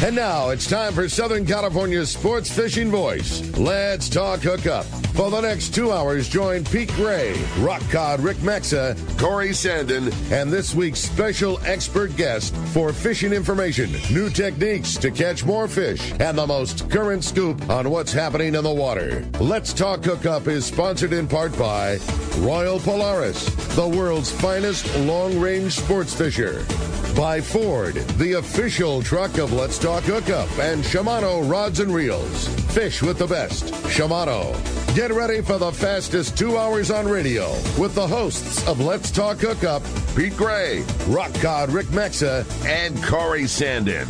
And now it's time for Southern California's sports fishing voice. Let's talk hookup. For the next 2 hours, join Pete Gray, Rock Cod Rick Mexa, Corey Sandin, and this week's special expert guest for fishing information, new techniques to catch more fish, and the most current scoop on what's happening in the water. Let's Talk Hookup is sponsored in part by Royal Polaris, the world's finest long-range sports fisher. By Ford, the official truck of Let's Talk Hookup, and Shimano Rods and Reels. Fish with the best. Shimano. Get ready for the fastest 2 hours on radio with the hosts of Let's Talk Hookup, Pete Gray, Rock Cod Rick Mexa, and Corey Sandin.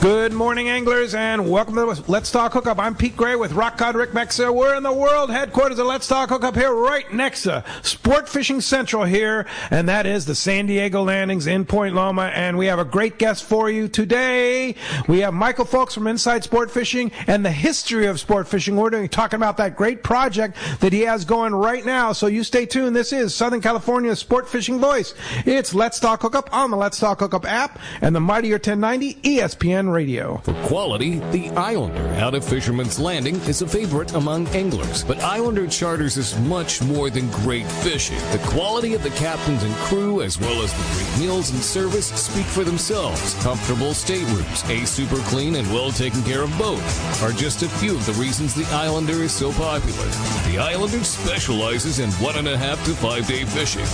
Good morning, anglers, and welcome to Let's Talk Hookup. I'm Pete Gray with Rock Cod Rick Mexa. We're in the world headquarters of Let's Talk Hookup here, right next to Sport Fishing Central here, and that is the San Diego Landings in Point Loma. And we have a great guest for you today. We have Michael Fowlkes from Inside Sport Fishing and the history of sport fishing. We're going to be talking about that great project that he has going right now. So you stay tuned. This is Southern California's sport fishing voice. It's Let's Talk Hookup on the Let's Talk Hookup app and the mightier 1090 ESPN Radio. For quality, the Islander out of Fisherman's Landing is a favorite among anglers. But Islander Charters is much more than great fishing. The quality of the captains and crew, as well as the great meals and service, speak for themselves. Comfortable staterooms, a super clean and well taken care of boat are just a few of the reasons the Islander is so popular. The Islander specializes in 1.5 to 5 day fishing.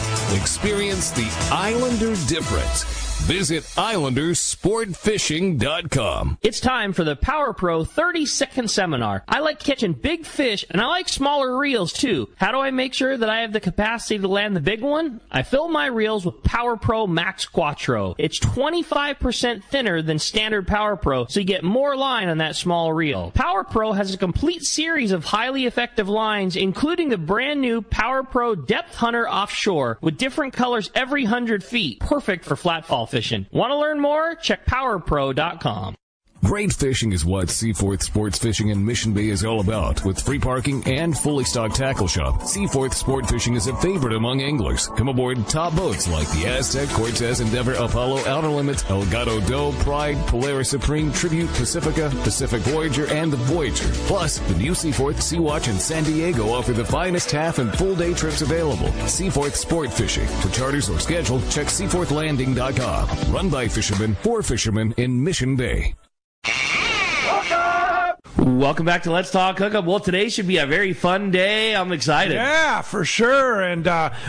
Experience the Islander difference. Visit IslanderSportFishing.com. It's time for the Power Pro 30-second seminar. I like catching big fish, and I like smaller reels, too. How do I make sure that I have the capacity to land the big one? I fill my reels with Power Pro Max Quattro. It's 25% thinner than standard Power Pro, so you get more line on that small reel. Power Pro has a complete series of highly effective lines, including the brand new Power Pro Depth Hunter Offshore, with different colors every 100 feet. Perfect for flatfall fishing. Want to learn more? Check PowerPro.com. Great fishing is what Seaforth Sports Fishing in Mission Bay is all about. With free parking and fully stocked tackle shop, Seaforth Sport Fishing is a favorite among anglers. Come aboard top boats like the Aztec, Cortez, Endeavor, Apollo, Outer Limits, Elgato Doe, Pride, Polaris Supreme, Tribute, Pacifica, Pacific Voyager, and the Voyager. Plus, the new Seaforth, Sea-Watch, and San Diego offer the finest half and full day trips available. Seaforth Sport Fishing. For charters or schedule, check SeaforthLanding.com. Run by fishermen, for fishermen in Mission Bay. Welcome back to Let's Talk Hookup. Well, today should be a very fun day. I'm excited. Yeah, for sure. And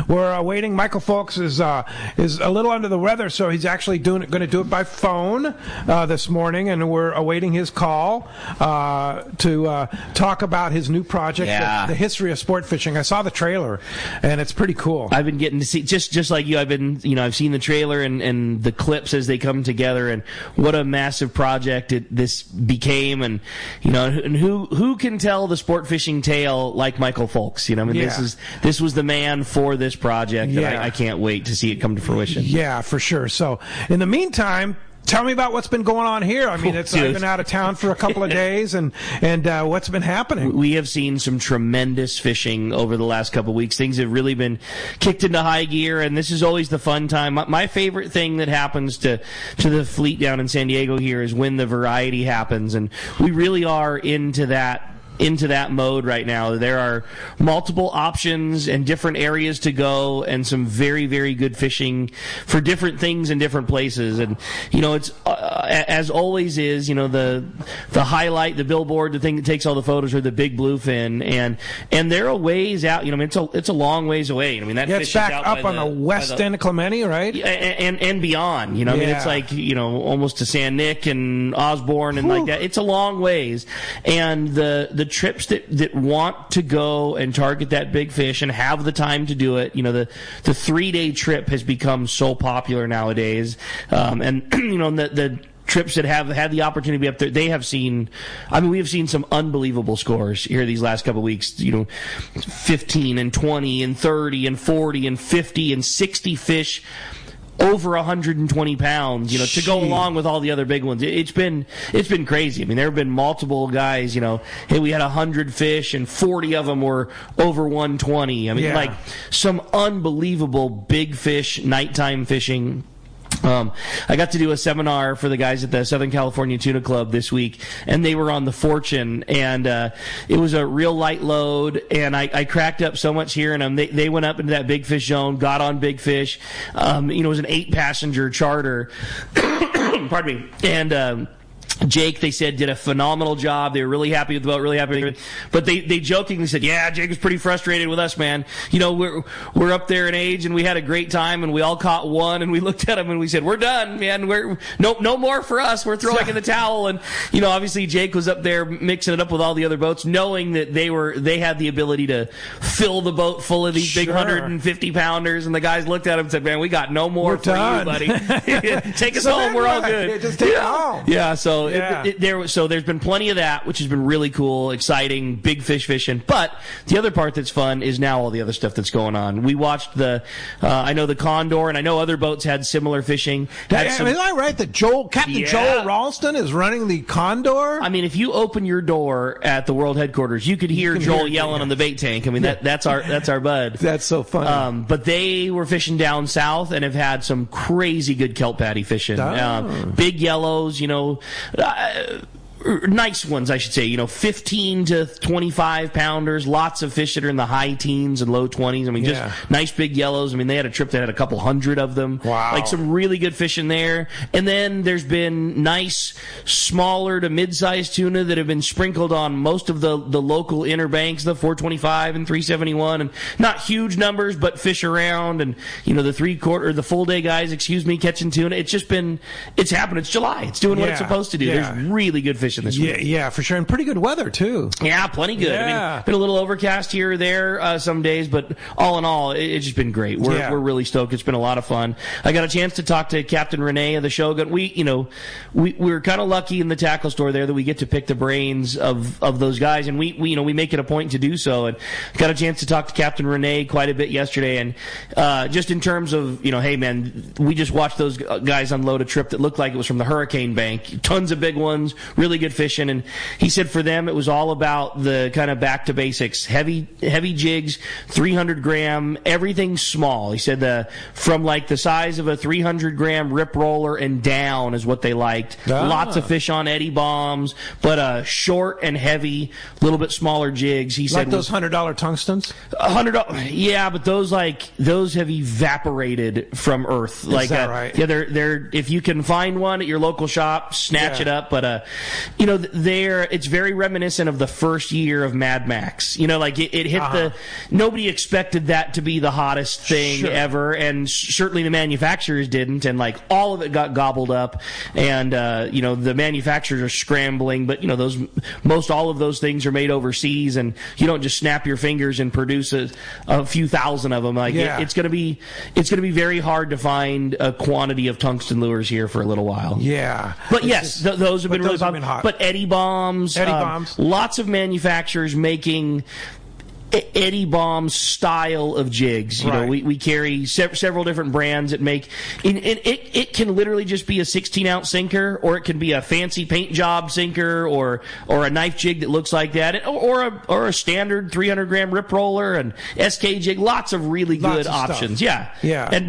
we're awaiting. Michael Fowlkes is a little under the weather, so he's actually going to do it by phone this morning, and we're awaiting his call to talk about his new project, the history of sport fishing. I saw the trailer, and it's pretty cool. I've been getting to see just like you. I've seen the trailer and the clips as they come together, and what a massive project this became, and and who can tell the sport fishing tale like Michael Fowlkes? This was the man for this project, and I can't wait to see it come to fruition. Yeah, for sure. So, in the meantime, tell me about what's been going on here. I mean, I've been out of town for a couple of days, and what's been happening? We have seen some tremendous fishing over the last couple of weeks. Things have really been kicked into high gear, and this is always the fun time. My favorite thing that happens to the fleet down in San Diego here is when the variety happens, and we really are into that mode right now. There are multiple options and different areas to go, and some very, very good fishing for different things in different places. And it's as always is the highlight, the billboard, the thing that takes all the photos are the big bluefin, and they're a ways out. It's a long ways away. That fish it's back is out up on the west end of Clemente, right? And beyond. It's like almost to San Nick and Osborne and like that. It's a long ways, and the trips that want to go and target that big fish and have the time to do it, the 3-day trip has become so popular nowadays, and the trips that have had the opportunity to be up there, we have seen some unbelievable scores here these last couple of weeks. 15 and 20 and 30 and 40 and 50 and 60 fish over 120 pounds, to go along with all the other big ones. It's been crazy. There have been multiple guys, hey, we had 100 fish and 40 of them were over 120. Like some unbelievable big fish nighttime fishing. I got to do a seminar for the guys at the Southern California Tuna Club this week, and they were on the Fortune, and it was a real light load, and I cracked up so much hearing them. They went up into that big fish zone, got on big fish. It was an 8-passenger charter. Pardon me. And Jake, they said, did a phenomenal job. They were really happy with the boat, really happy with it. But they jokingly said, yeah, Jake was pretty frustrated with us, man. We're up there in age, and we had a great time, and we all caught one, and we looked at him, and we said, we're done, man. We're no more for us. We're throwing in the towel. And, obviously Jake was up there mixing it up with all the other boats, knowing that they had the ability to fill the boat full of these big 150-pounders, and the guys looked at him and said, man, we got no more for you, buddy. Take us home. We're all good. Just take it home. Yeah, so there's been plenty of that, which has been really cool, exciting, big fish fishing. But the other part that's fun is now all the other stuff that's going on. We watched I know the Condor, and I know other boats had similar fishing. Am I right that Captain Joel Ralston is running the Condor? I mean, if you open your door at the world headquarters, you could hear Joel yelling on the bait tank. I mean, that's our bud. That's so funny. But they were fishing down south and have had some crazy good kelp patty fishing. Big yellows, nice ones, I should say, 15 to 25 pounders, lots of fish that are in the high teens and low 20s. I mean, just nice big yellows. I mean, they had a trip that had a couple hundred of them. Wow. Like some really good fish in there. And then there's been nice smaller to mid-sized tuna that have been sprinkled on most of the local inner banks, the 425 and 371, and not huge numbers, but fish around. And, the full day guys, catching tuna. It's happened. It's July. It's doing what it's supposed to do. Yeah. There's really good fish in this week. Yeah, for sure. And pretty good weather, too. Yeah, plenty good. Yeah. I mean, been a little overcast here or there some days, but all in all, it's just been great. We're really stoked. It's been a lot of fun. I got a chance to talk to Captain Renee of the Shogun. We're kind of lucky in the tackle store there that we get to pick the brains of those guys, and we make it a point to do so. And got a chance to talk to Captain Renee quite a bit yesterday, and just in terms of, hey man, we just watched those guys unload a trip that looked like it was from the Hurricane Bank. Tons of big ones, really good fishing, and he said for them it was all about the kind of back to basics, heavy jigs, 300 gram, everything small. He said from like the size of a 300 gram rip roller and down is what they liked. Lots of fish on eddy bombs, but short and heavy, a little bit smaller jigs. He said like those $100 tungstens. $100, yeah, but those have evaporated from Earth. Is that right? Yeah, they're if you can find one at your local shop, snatch it up. But it's very reminiscent of the first year of Mad Max. It hit nobody expected that to be the hottest thing ever, and certainly the manufacturers didn't, and all of it got gobbled up, and the manufacturers are scrambling, but most all of those things are made overseas, and you don't just snap your fingers and produce a few thousand of them. It's going to be very hard to find a quantity of tungsten lures here for a little while. Yeah, but those have been really hot. But eddy bombs, lots of manufacturers making eddy bomb style of jigs. We carry several different brands that make, and it can literally just be a 16-ounce sinker, or it can be a fancy paint job sinker, or a knife jig that looks like that, or a standard 300 gram rip roller and SK jig. Lots of really good options. Yeah.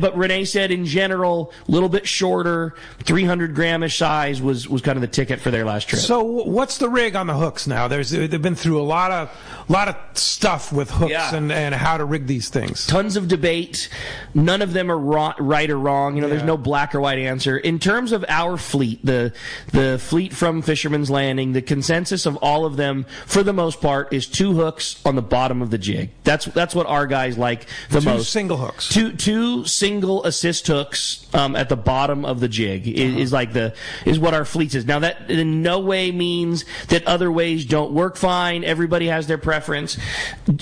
But Renee said in general, a little bit shorter, 300 gramish size was kind of the ticket for their last trip. So what's the rig on the hooks now? They've been through a lot of stuff with hooks and how to rig these things. Tons of debate. None of them are right or wrong. There's no black or white answer. In terms of our fleet, the fleet from Fisherman's Landing, the consensus of all of them, for the most part, is 2 hooks on the bottom of the jig. That's what our guys like the most. 2 single hooks. Two single assist hooks at the bottom of the jig is what our fleet is. Now that in no way means that other ways don't work fine. Everybody has their preference.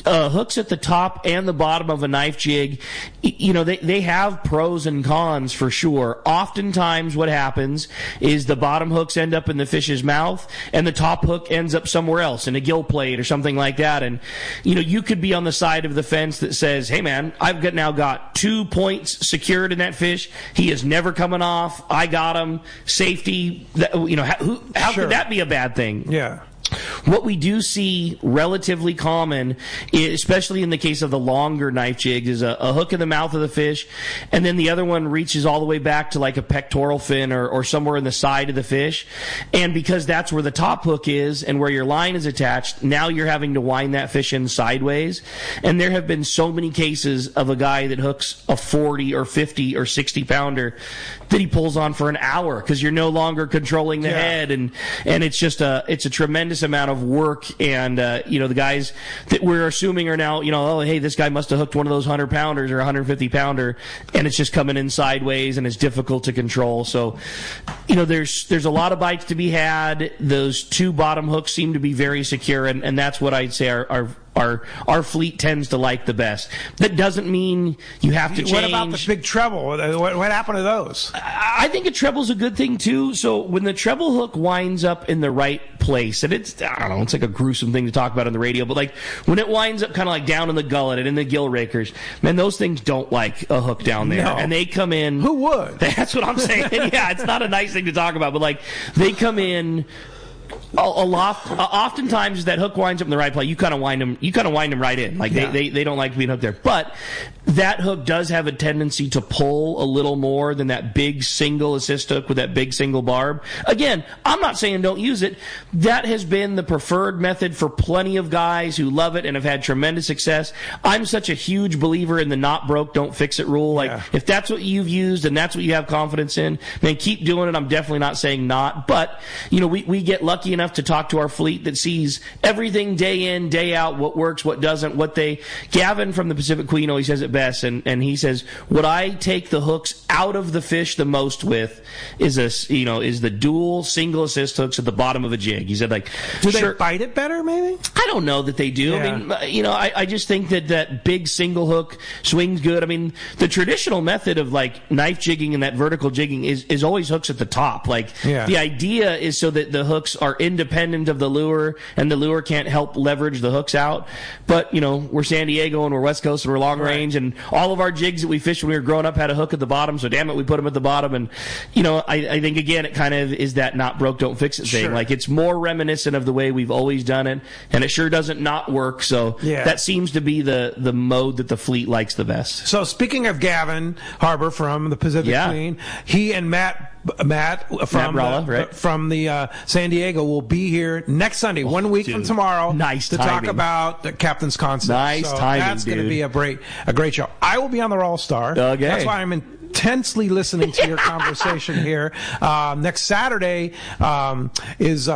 Hooks at the top and the bottom of a knife jig, they have pros and cons for sure. Oftentimes what happens is the bottom hooks end up in the fish's mouth and the top hook ends up somewhere else in a gill plate or something like that. And you could be on the side of the fence that says, hey man, I've now got 2 points secured in that fish. He is never coming off. I got him. Safety. How could that be a bad thing? Yeah. What we do see relatively common, especially in the case of the longer knife jigs, is a hook in the mouth of the fish, and then the other one reaches all the way back to like a pectoral fin or somewhere in the side of the fish. And because that's where the top hook is and where your line is attached, now you're having to wind that fish in sideways. And there have been so many cases of a guy that hooks a 40 or 50 or 60 pounder that he pulls on for an hour because you're no longer controlling the head, and it's just it's a tremendous amount of work. And the guys that we're assuming are now, oh, hey, this guy must have hooked one of those 100 pounders or 150 pounder, and it's just coming in sideways and it's difficult to control. So there's a lot of bites to be had. Those two bottom hooks seem to be very secure, and that's what I'd say our fleet tends to like the best. That doesn't mean you have to change. What about the big treble? What happened to those? I think a treble's a good thing too. So when the treble hook winds up in the right place, and it's like a gruesome thing to talk about on the radio, but like when it winds up kind of like down in the gullet and in the gill rakers, man, those things don't like a hook down there. No. And they come in. Who would? That's what I'm saying. Yeah, it's not a nice thing to talk about, but like they come in. Oftentimes that hook winds up in the right place. You kind of wind them right in. Like they don't like being hooked there. But that hook does have a tendency to pull a little more than that big single assist hook with that big single barb. Again, I'm not saying don't use it. That has been the preferred method for plenty of guys who love it and have had tremendous success. I'm such a huge believer in the not broke, don't fix it rule. Like if that's what you've used and that's what you have confidence in, then keep doing it. I'm definitely not saying not. But we get lucky enough to talk to our fleet that sees everything day in, day out, what works, what doesn't, Gavin from the Pacific Queen always says it best, and he says, what I take the hooks out of the fish the most with is the dual single assist hooks at the bottom of a jig. He said, like, do they bite it better, maybe? I don't know that they do. Yeah. I mean, I just think that big single hook swings good. I mean, the traditional method of like knife jigging and that vertical jigging is always hooks at the top. Like the idea is so that the hooks are independent of the lure, and the lure can't help leverage the hooks out. But we're San Diego and we're West Coast and we're long range, and all of our jigs that we fished when we were growing up had a hook at the bottom. So damn it, we put them at the bottom. And I think again it kind of is that not broke, don't fix it thing. Sure. Like it's more reminiscent of the way we've always done it, and it sure doesn't not work. So that seems to be the mode that the fleet likes the best. So speaking of Gavin Harbor from the Pacific Queen, he and Matt from the San Diego will be here next Sunday, 1 week from tomorrow, to talk about the Captain's Concept. Nice timing, that's going to be a great show. I will be on the All Star. Okay. That's why I'm intensely listening to your conversation here. Next Saturday is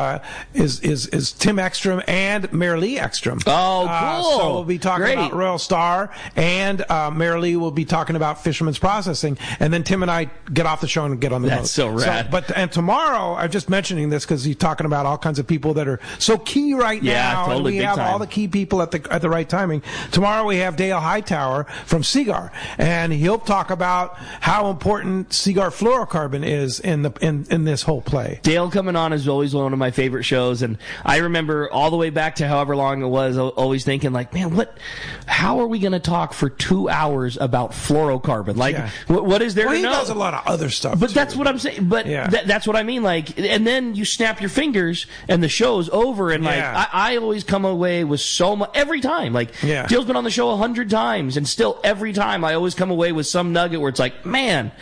Tim Ekstrom and Mary Lee Ekstrom. Oh, cool! So we'll be talking about Royal Star, and Mary Lee will be talking about Fisherman's Processing, and then Tim and I get off the show and get on the boat. That's so rad. And tomorrow, I'm just mentioning this because he's talking about all kinds of people that are so key right now. Totally, and we have all the key people at the right timing. Tomorrow we have Dale Hightower from Seagar, and he'll talk about how important Seagar fluorocarbon is in this whole play. Dale coming on is always one of my favorite shows, and I remember all the way back to however long it was, always thinking like, man, how are we going to talk for 2 hours about fluorocarbon? Like, what is there to know? He does a lot of other stuff, but that's what I'm saying. But that's what I mean. Like, and then you snap your fingers, and the show's over. And like, I always come away with so much every time. Like, Dale's been on the show 100 times, and still every time I always come away with some nugget where it's like, man,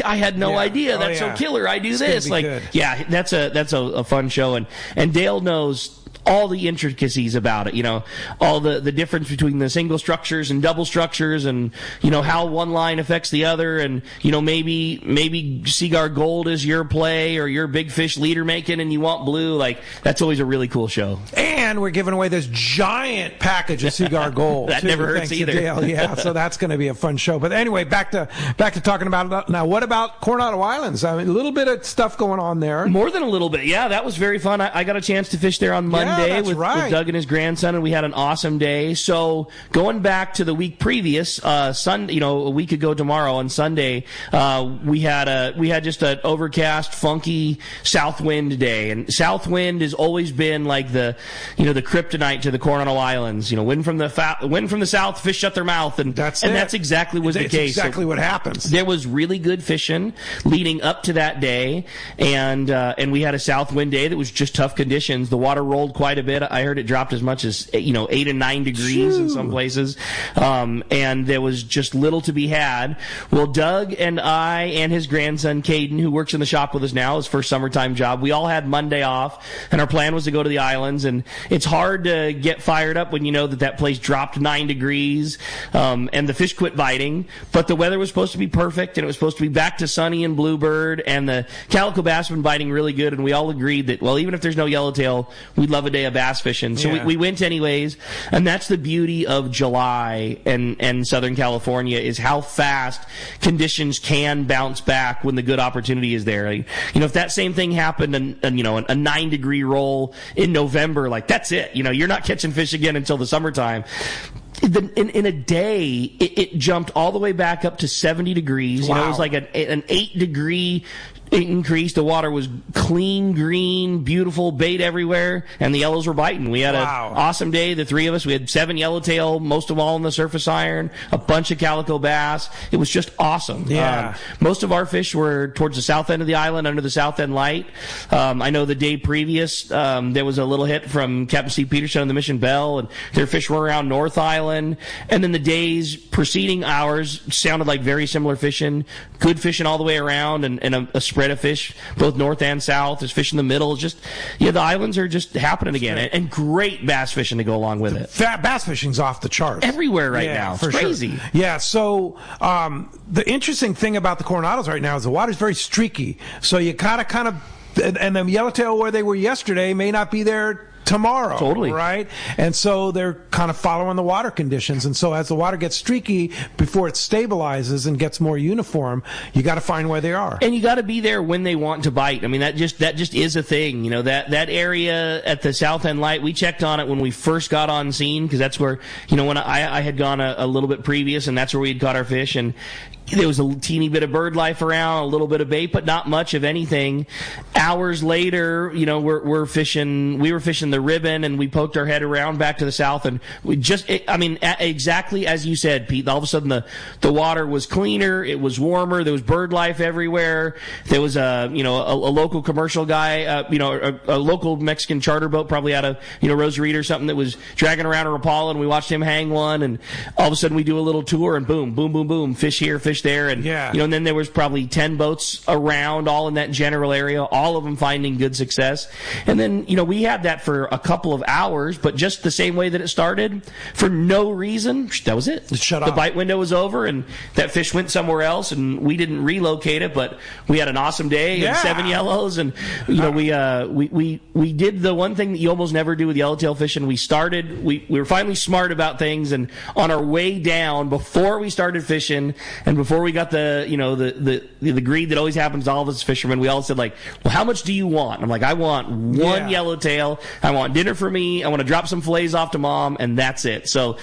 I had no idea. That's so killer. I do this. Like, good. That's a fun show, and Dale knows all the intricacies about it, all the difference between the single structures and double structures, and how one line affects the other, and maybe Seagar Gold is your play or your big fish leader making and you want blue. Like, that's always a really cool show. And we're giving away this giant package of Seagar Gold. That never hurts either. Dale. So that's going to be a fun show. But anyway, back to talking about it now. What about Coronado Islands? I mean, a little bit of stuff going on there. More than a little bit. Yeah, that was very fun. I got a chance to fish there on Monday. With Doug and his grandson, and we had an awesome day. So going back to the week previous, Sunday, a week ago tomorrow on Sunday, we had just an overcast, funky south wind day, and south wind has always been like the kryptonite to the Coronado Islands. Wind from the south, fish shut their mouth, and that's exactly the case. Exactly what happens. There was really good fishing leading up to that day, and we had a south wind day that was just tough conditions. The water rolled quite quite a bit. I heard it dropped as much as 8 and 9 degrees in some places, and there was just little to be had. Well, Doug and I and his grandson Caden, who works in the shop with us now, his first summertime job, we all had Monday off, and our plan was to go to the islands. And it's hard to get fired up when you know that place dropped 9 degrees, and the fish quit biting. But the weather was supposed to be perfect, and it was supposed to be back to sunny and bluebird, and the calico bass have been biting really good. And we all agreed that, well, even if there's no yellowtail, we'd love a day of bass fishing. So we went anyways, and that's the beauty of July and Southern California, is how fast conditions can bounce back when the good opportunity is there. Like, if that same thing happened and a 9-degree roll in November, like, that's it. You're not catching fish again until the summertime. In a day, it jumped all the way back up to 70 degrees. Wow. It was like an 8-degree increase. The water was clean, green, beautiful, bait everywhere, and the yellows were biting. We had an awesome day, the three of us. We had 7 yellowtail, most of all in the surface iron, a bunch of calico bass. It was just awesome. Yeah. Most of our fish were towards the south end of the island, under the south end light. I know the day previous, there was a little hit from Captain Steve Peterson on the Mission Bell, and their fish were around North Island. And then the days preceding ours sounded like very similar fishing, good fishing all the way around, and a spread of fish, both north and south. There's fish in the middle. It's just, the islands are just happening again, and great bass fishing to go along with it. Bass fishing's off the charts everywhere right now. It's crazy. Sure. Yeah. So the interesting thing about the Coronados right now is the water's very streaky. So you kind of, and the yellowtail where they were yesterday may not be there tomorrow. Totally. Right? And so they're kind of following the water conditions. And so as the water gets streaky, before it stabilizes and gets more uniform, you got to find where they are. And you got to be there when they want to bite. I mean, that just is a thing. That area at the South End Light, we checked on it when we first got on scene, because that's where, when I had gone a little bit previous, and that's where we had caught our fish. And there was a teeny bit of bird life around, a little bit of bait, but not much of anything. Hours later, we're fishing. We were fishing the ribbon, and we poked our head around back to the south, and we just, exactly as you said, Pete. All of a sudden, the water was cleaner. It was warmer. There was bird life everywhere. There was a local commercial guy, a local Mexican charter boat, probably out of Rosarito or something, that was dragging around a Rapala, and we watched him hang one, and all of a sudden we do a little tour, and boom, boom, boom, boom, fish here, fish there, and and then there was probably 10 boats around, all in that general area, all of them finding good success. And then we had that for a couple of hours, but just the same way that it started, for no reason, that was it. Shut the off. bite window was over, and that fish went somewhere else, and we didn't relocate it, but we had an awesome day and 7 yellows, and we did the one thing that you almost never do with yellowtail fishing. We were finally smart about things, and on our way down, before we started fishing, and before we got the greed that always happens to all of us fishermen, we all said, like, well, how much do you want? I'm like, I want one yellowtail. I want dinner for me. I want to drop some fillets off to Mom, and that's it. So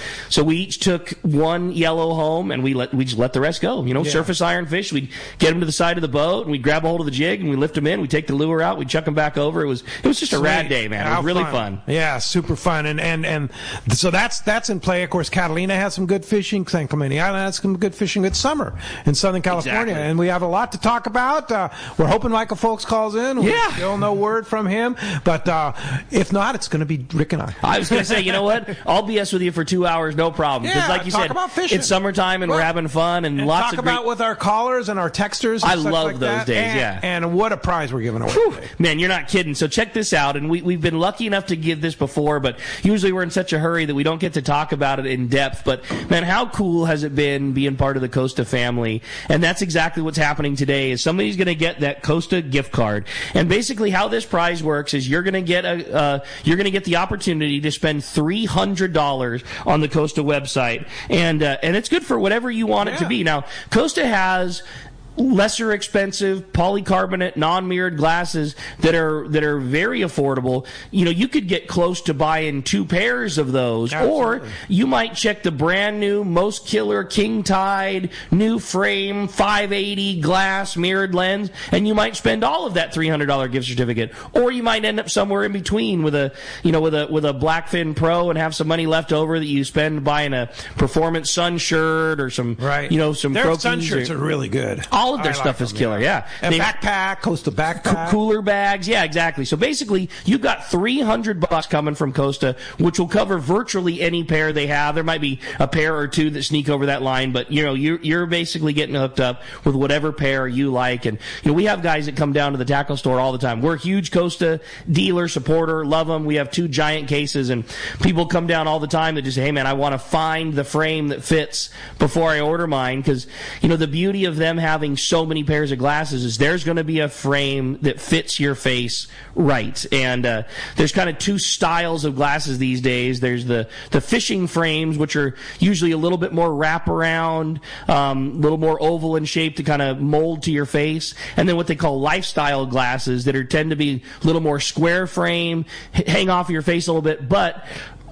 we each took one yellow home, and we just let the rest go. Surface iron fish. We'd get them to the side of the boat, and we'd grab a hold of the jig, and we lift them in. We'd take the lure out. We'd chuck them back over. It was just a rad day, man. It was really fun. Yeah, super fun. And so that's in play. Of course, Catalina has some good fishing. San Clemente Island has some good fishing. It's summer in Southern California, and we have a lot to talk about. We're hoping Michael Fowlkes calls in. We still no word from him, but if not, it's going to be Rick and I. I was going to say, you know what? I'll BS with you for 2 hours, no problem. Because like you said, about fishing. It's summertime, and we're having fun, and lots talk of great... about with our callers and our texters. And I such love like those that. days. And what a prize we're giving away today. Man, you're not kidding. So check this out, and we've been lucky enough to give this before, but usually we're in such a hurry that we don't get to talk about it in depth. But man, how cool has it been being part of the Costa family? And that's exactly what's happening today. Is somebody's going to get that Costa gift card, and basically how this prize works is you're going to get the opportunity to spend $300 on the Costa website, and it's good for whatever you want it to be. Now, Costa has lesser expensive polycarbonate non-mirrored glasses that are very affordable. You could get close to buying 2 pairs of those. Absolutely. Or you might check the brand new Most Killer King Tide new frame 580 glass mirrored lens, and you might spend all of that $300 gift certificate. Or you might end up somewhere in between with a Blackfin Pro and have some money left over that you spend buying a Performance Sun shirt or some some their Crokies. sun shirts are really good. All of their stuff is killer, yeah. And backpack, Costa backpack. Cooler bags, yeah, exactly. So basically, you've got $300 coming from Costa, which will cover virtually any pair they have. There might be a pair or two that sneak over that line, but you're basically getting hooked up with whatever pair you like. And we have guys that come down to the tackle store all the time. We're a huge Costa dealer, supporter, love them. We have 2 giant cases, and people come down all the time that just say, hey man, I want to find the frame that fits before I order mine, because the beauty of them having so many pairs of glasses is there's going to be a frame that fits your face right. And there's kind of 2 styles of glasses these days. There's the fishing frames, which are usually a little bit more wraparound, a little more oval in shape to kind of mold to your face, and then what they call lifestyle glasses that tend to be a little more square frame, hang off of your face a little bit, but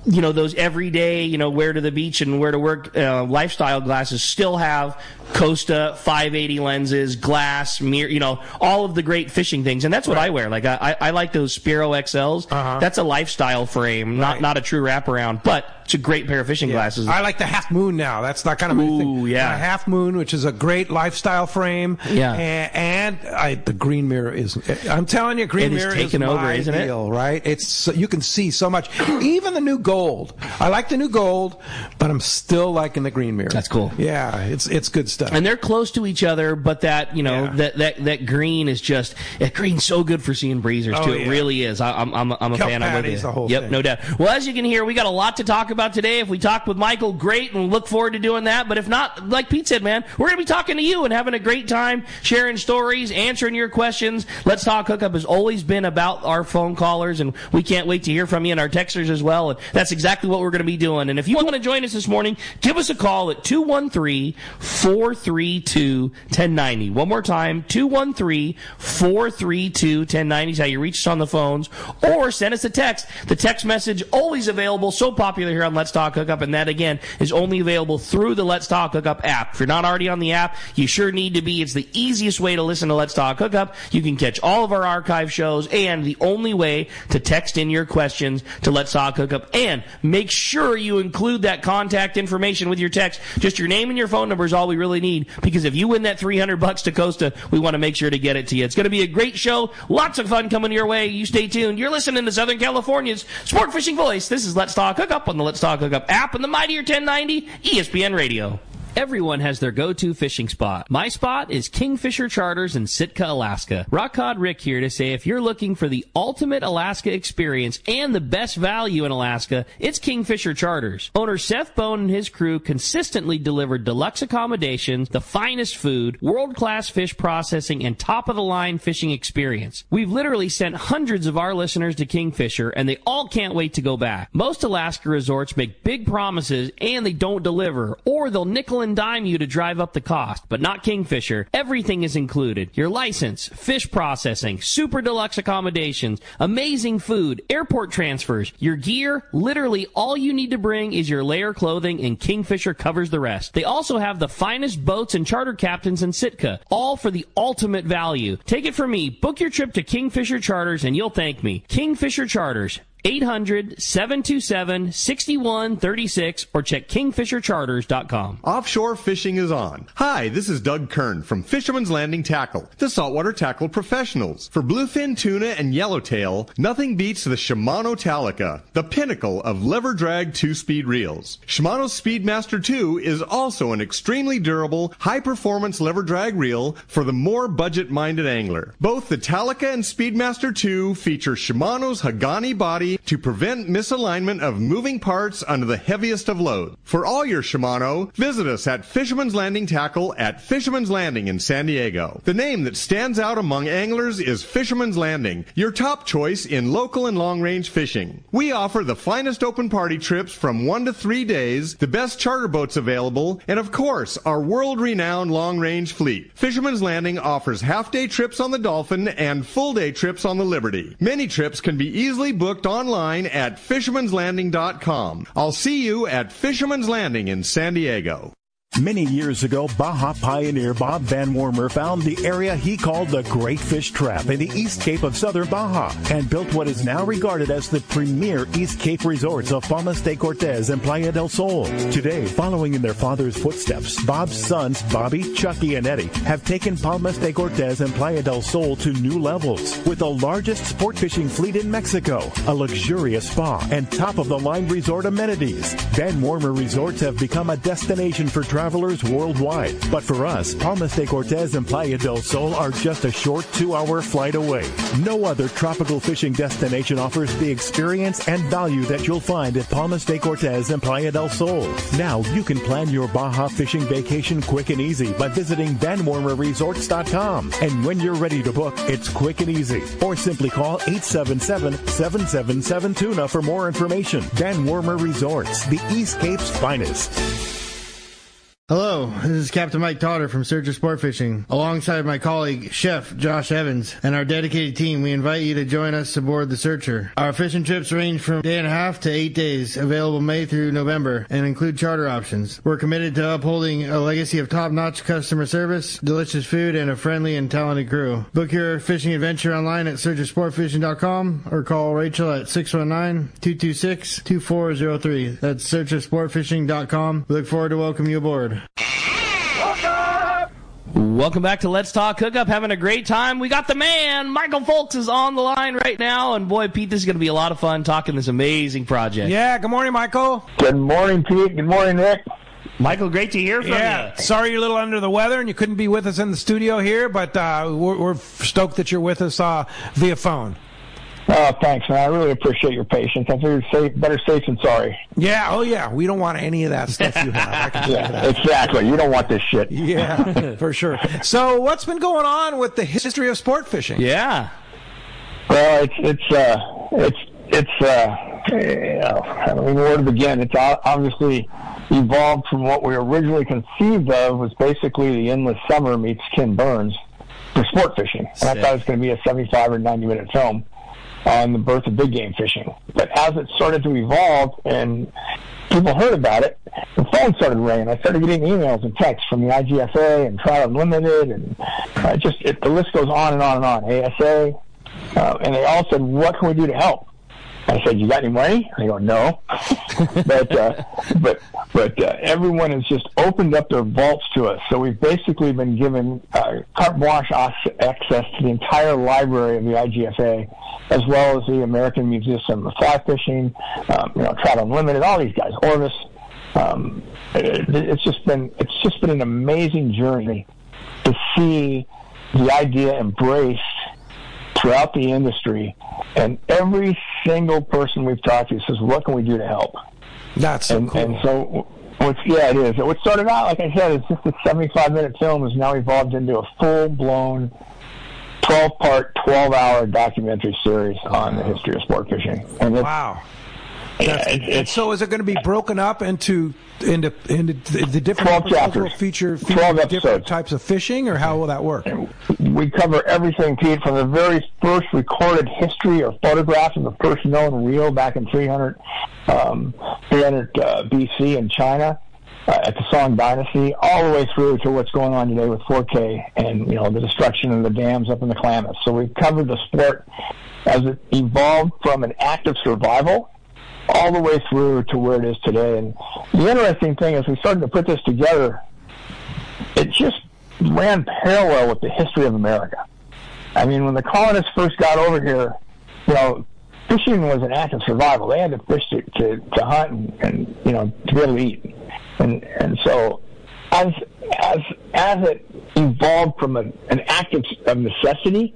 those everyday, wear to the beach and wear to work lifestyle glasses still have Costa 580 lenses, glass, mirror, all of the great fishing things. And that's what I wear. Like, I like those Spiro XLs. That's a lifestyle frame, not a true wraparound, but it's a great pair of fishing glasses. I like the Half Moon now. That's not kind of my thing. Yeah. Half Moon, which is a great lifestyle frame. Yeah. And the green mirror is, I'm telling you, green mirror is taken over, my isn't it? deal, right? You can see so much. Even the new gold. I like the new gold, but I'm still liking the green mirror. That's cool. Yeah, it's good stuff. And they're close to each other, but that that green is just, green's so good for seeing breezers too. It really is. I'm a fan. I'm with you. The whole thing. Yep, no doubt. Well, as you can hear, we got a lot to talk about today. If we talk with Michael, great, and look forward to doing that. But if not, like Pete said, man, we're going to be talking to you and having a great time, sharing stories, answering your questions. Let's Talk Hookup has always been about our phone callers, and we can't wait to hear from you and our texters as well. And that's exactly what we're going to be doing. And if you want to join us this morning, give us a call at 213-432-1090. One more time, 213-432-1090 is how you reach us on the phones, or send us a text. The text message always available, so popular here on Let's Talk Hookup, and that again is only available through the Let's Talk Hookup app. If you're not already on the app, you sure need to be. It's the easiest way to listen to Let's Talk Hookup. You can catch all of our archive shows, and the only way to text in your questions to Let's Talk Hookup. And make sure you include that contact information with your text. Just your name and your phone number is all we really need, because if you win that $300 to Costa, we want to make sure to get it to you. It's going to be a great show. Lots of fun coming your way. You stay tuned. You're listening to Southern California's Sport Fishing Voice. This is Let's Talk Hookup on the Let's Talk Hookup app and the Mightier 1090 ESPN Radio. Everyone has their go-to fishing spot. My spot is Kingfisher Charters in Sitka, Alaska. Rock Cod Rick here to say if you're looking for the ultimate Alaska experience and the best value in Alaska, it's Kingfisher Charters. Owner Seth Bone and his crew consistently deliver deluxe accommodations, the finest food, world-class fish processing, and top-of-the-line fishing experience. We've literally sent hundreds of our listeners to Kingfisher, and they all can't wait to go back. Most Alaska resorts make big promises, and they don't deliver, or they'll nickel and dime you to drive up the cost, but not Kingfisher. Everything is included. Your license, fish processing, super deluxe accommodations, amazing food, airport transfers, your gear. Literally all you need to bring is your layer clothing, and Kingfisher covers the rest. They also have the finest boats and charter captains in Sitka, all for the ultimate value. Take it from me. Book your trip to Kingfisher Charters and you'll thank me. Kingfisher Charters. 800-727-6136 or check kingfishercharters.com. Offshore fishing is on. Hi, this is Doug Kern from Fisherman's Landing Tackle, the saltwater tackle professionals. For bluefin tuna and yellowtail, nothing beats the Shimano Talica, the pinnacle of lever drag 2-speed reels. Shimano's Speedmaster 2 is also an extremely durable, high-performance lever drag reel for the more budget-minded angler. Both the Talica and Speedmaster 2 feature Shimano's Hagani body to prevent misalignment of moving parts under the heaviest of load. For all your Shimano, visit us at Fisherman's Landing Tackle at Fisherman's Landing in San Diego. The name that stands out among anglers is Fisherman's Landing, your top choice in local and long-range fishing. We offer the finest open party trips from 1 to 3 days, the best charter boats available, and of course, our world-renowned long-range fleet. Fisherman's Landing offers half-day trips on the Dolphin and full-day trips on the Liberty. Many trips can be easily booked online at fishermanslanding.com. I'll see you at Fisherman's Landing in San Diego. Many years ago, Baja pioneer Bob Van Wormer found the area he called the Great Fish Trap in the East Cape of southern Baja and built what is now regarded as the premier East Cape resorts of Palmas de Cortez and Playa del Sol. Today, following in their father's footsteps, Bob's sons, Bobby, Chucky, and Eddie, have taken Palmas de Cortez and Playa del Sol to new levels with the largest sport fishing fleet in Mexico, a luxurious spa, and top-of-the-line resort amenities. Van Wormer Resorts have become a destination for travelers worldwide. But for us, Palmas de Cortez and Playa del Sol are just a short 2-hour flight away. No other tropical fishing destination offers the experience and value that you'll find at Palmas de Cortez and Playa del Sol. Now you can plan your Baja fishing vacation quick and easy by visiting VanWormerResorts.com. And when you're ready to book, it's quick and easy. Or simply call 877-777-TUNA for more information. Van Wormer Resorts, the East Cape's finest. Hello, this is Captain Mike Totter from Searcher Sport Fishing. Alongside my colleague, Chef Josh Evans, and our dedicated team, we invite you to join us aboard the Searcher. Our fishing trips range from 1.5 to 8 days, available May through November, and include charter options. We're committed to upholding a legacy of top-notch customer service, delicious food, and a friendly and talented crew. Book your fishing adventure online at searchersportfishing.com or call Rachel at 619-226-2403. That's searchersportfishing.com. We look forward to welcoming you aboard. Welcome back to Let's Talk Hookup. Having a great time. We got the man, Michael Fowlkes, is on the line right now. And boy, Pete, this is going to be a lot of fun talking this amazing project. Yeah, good morning, Michael. Good morning, Pete. Good morning, Rick. Michael, great to hear from you. Sorry you're a little under the weather and you couldn't be with us in the studio here, but we're stoked that you're with us via phone. Oh, thanks, man. I really appreciate your patience. I figured better safe than sorry. Yeah, oh yeah. We don't want any of that stuff you have. I can tell you that. Exactly. You don't want this shit. Yeah, for sure. So what's been going on with the history of sport fishing? Yeah. Well, it's I don't even know where to begin. It's obviously evolved from what we originally conceived of was basically the endless summer meets Ken Burns for sport fishing. And I thought it was going to be a 75 or 90-minute film on the birth of big game fishing. But as it started to evolve and people heard about it, the phone started ringing. I started getting emails and texts from the IGFA and Trout Unlimited, and the list goes on and on and on. ASA, and they all said, "What can we do to help?" I said, "You got any money?" They go, "No." but everyone has just opened up their vaults to us. So we've basically been given carte blanche access to the entire library of the IGFA, as well as the American Museum of Fly Fishing, Trout Unlimited, all these guys, Orvis. It's just been an amazing journey to see the idea embraced throughout the industry, and every single person we've talked to says, "What can we do to help?" That's so cool. And so, it is. What started out, like I said, it's just a 75-minute film, has now evolved into a full-blown 12-part, 12-hour documentary series on the history of sport fishing. And wow. So is it going to be broken up into the different 12 chapters. Will feature 12 different episodes. types of fishing, or how will that work? We cover everything, Pete, from the very first recorded history or photographs of the first known reel back in 300 BC in China at the Song Dynasty, all the way through to what's going on today with 4K and the destruction of the dams up in the Klamath. So we've covered the sport as it evolved from an act of survival all the way through to where it is today. And the interesting thing is we started to put this together, it just ran parallel with the history of America. I mean, when the colonists first got over here, fishing was an act of survival. They had to fish to hunt and to be able to eat. And so as it evolved from an act of necessity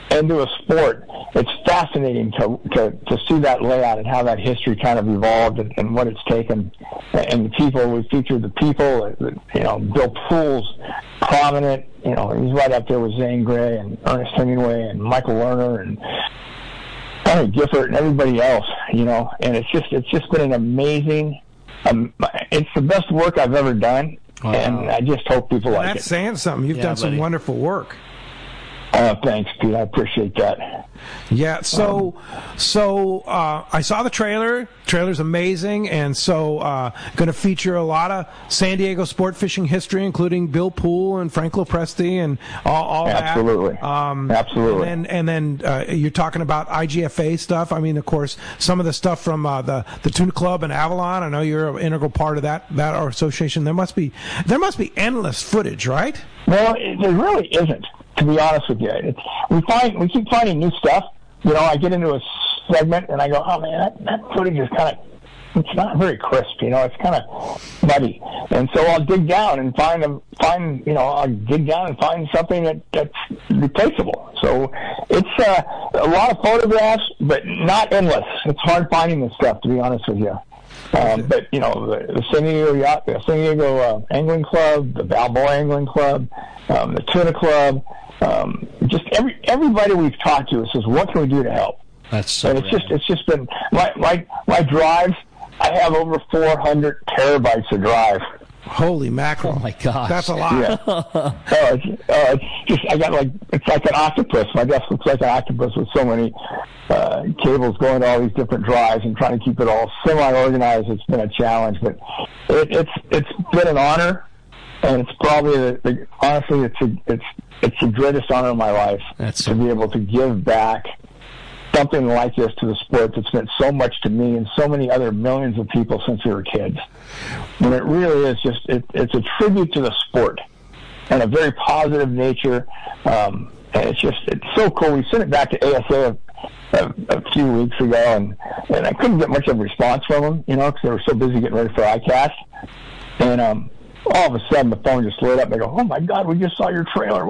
into a sport, it's fascinating to see that layout and how that history kind of evolved and what it's taken. And the people, we featured the people, Bill Poole's prominent, he's right up there with Zane Grey and Ernest Hemingway and Michael Lerner and Henry Gifford and everybody else, and it's just been an amazing, it's the best work I've ever done. Wow. And I just hope people like it. That's saying something. You've done some wonderful work. Thanks, Pete. I appreciate that. Yeah. So I saw the trailer. Trailer's amazing, and so going to feature a lot of San Diego sport fishing history, including Bill Poole and Frank Lopresti and all Absolutely. that. Absolutely. And then you're talking about IGFA stuff. I mean, of course, some of the stuff from the Tuna Club and Avalon. I know you're an integral part of that association. There must be endless footage, right? Well, there really isn't, to be honest with you. We keep finding new stuff. You know, I get into a segment and I go, oh man, that footage is it's not very crisp. You know, it's kind of muddy. And so I'll dig down and find something that's replaceable. So it's a lot of photographs, but not endless. It's hard finding this stuff, to be honest with you. But you know, the San Diego Angling Club, the Balboa Angling Club, the Tuna Club, just everybody we've talked to says, "What can we do to help?" That's so. And it's just been my drives. I have over 400 terabytes of drive. Holy mackerel! Oh my gosh, that's a lot. Yeah. It's just it's like an octopus. My desk looks like an octopus with so many cables going to all these different drives and trying to keep it all semi-organized. It's been a challenge, but it's been an honor, and it's probably honestly it's the greatest honor of my life to be able to give back something like this to the sport that's meant so much to me and so many other millions of people since we were kids. And it really is it's a tribute to the sport and a very positive nature. And it's so cool. We sent it back to ASA a few weeks ago, and I couldn't get much of a response from them, you know, because they were so busy getting ready for ICAST. And all of a sudden, the phone just lit up. They go, "Oh my God, we just saw your trailer!"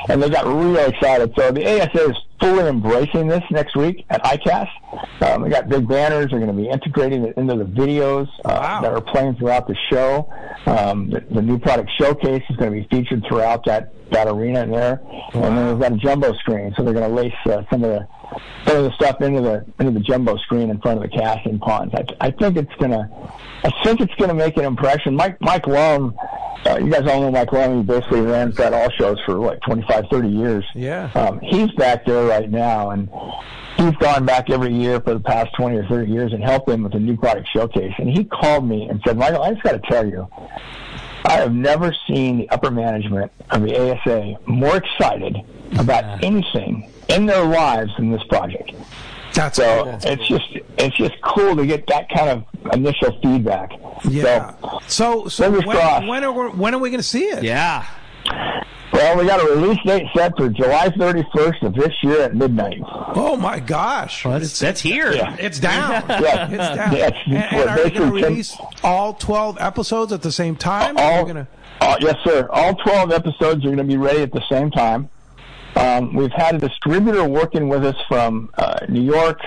And they got really excited. So the ASA is fully embracing this next week at ICAST. They got big banners. They're going to be integrating it into the videos that are playing throughout the show. The new product showcase is going to be featured throughout that arena in there. Wow. And then they've got a jumbo screen, so they're going to lace some of the stuff into the jumbo screen in front of the casting ponds. I think it's gonna make an impression. Mike Lum, you guys all know Mike Lum. He basically ran Fat All shows for 25, 30 years. Yeah. He's back there right now, and he's gone back every year for the past 20 or 30 years and helped them with the new product showcase. And he called me and said, "Michael, I just got to tell you, I have never seen the upper management of the ASA more excited about anything in their lives than this project." That's so cool. It's just cool to get that kind of initial feedback. Yeah. So when are we going to see it? Yeah. Well, we got a release date set for July 31st of this year at midnight. Oh my gosh! Well, that's here. Yeah. It's down. Yeah. It's down. Yes. And are you going to release all 12 episodes at the same time? Yes, sir. All 12 episodes are going to be ready at the same time. We've had a distributor working with us from New York,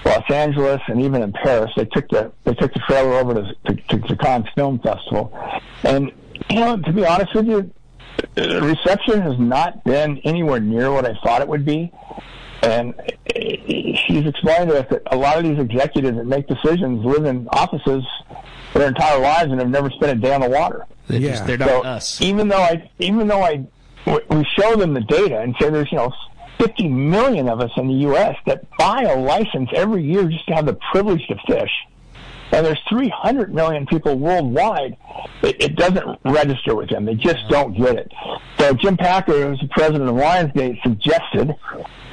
Los Angeles, and even in Paris. They took the trailer over to Cannes Film Festival, and to be honest with you, the reception has not been anywhere near what I thought it would be. And she's explained to us that a lot of these executives that make decisions live in offices their entire lives and have never spent a day on the water. They're not us. Even though we show them the data and say there's 50 million of us in the U.S. that buy a license every year just to have the privilege to fish, and there's 300 million people worldwide, it doesn't register with them. They just don't get it. So Jim Packer, who's the president of Lionsgate, suggested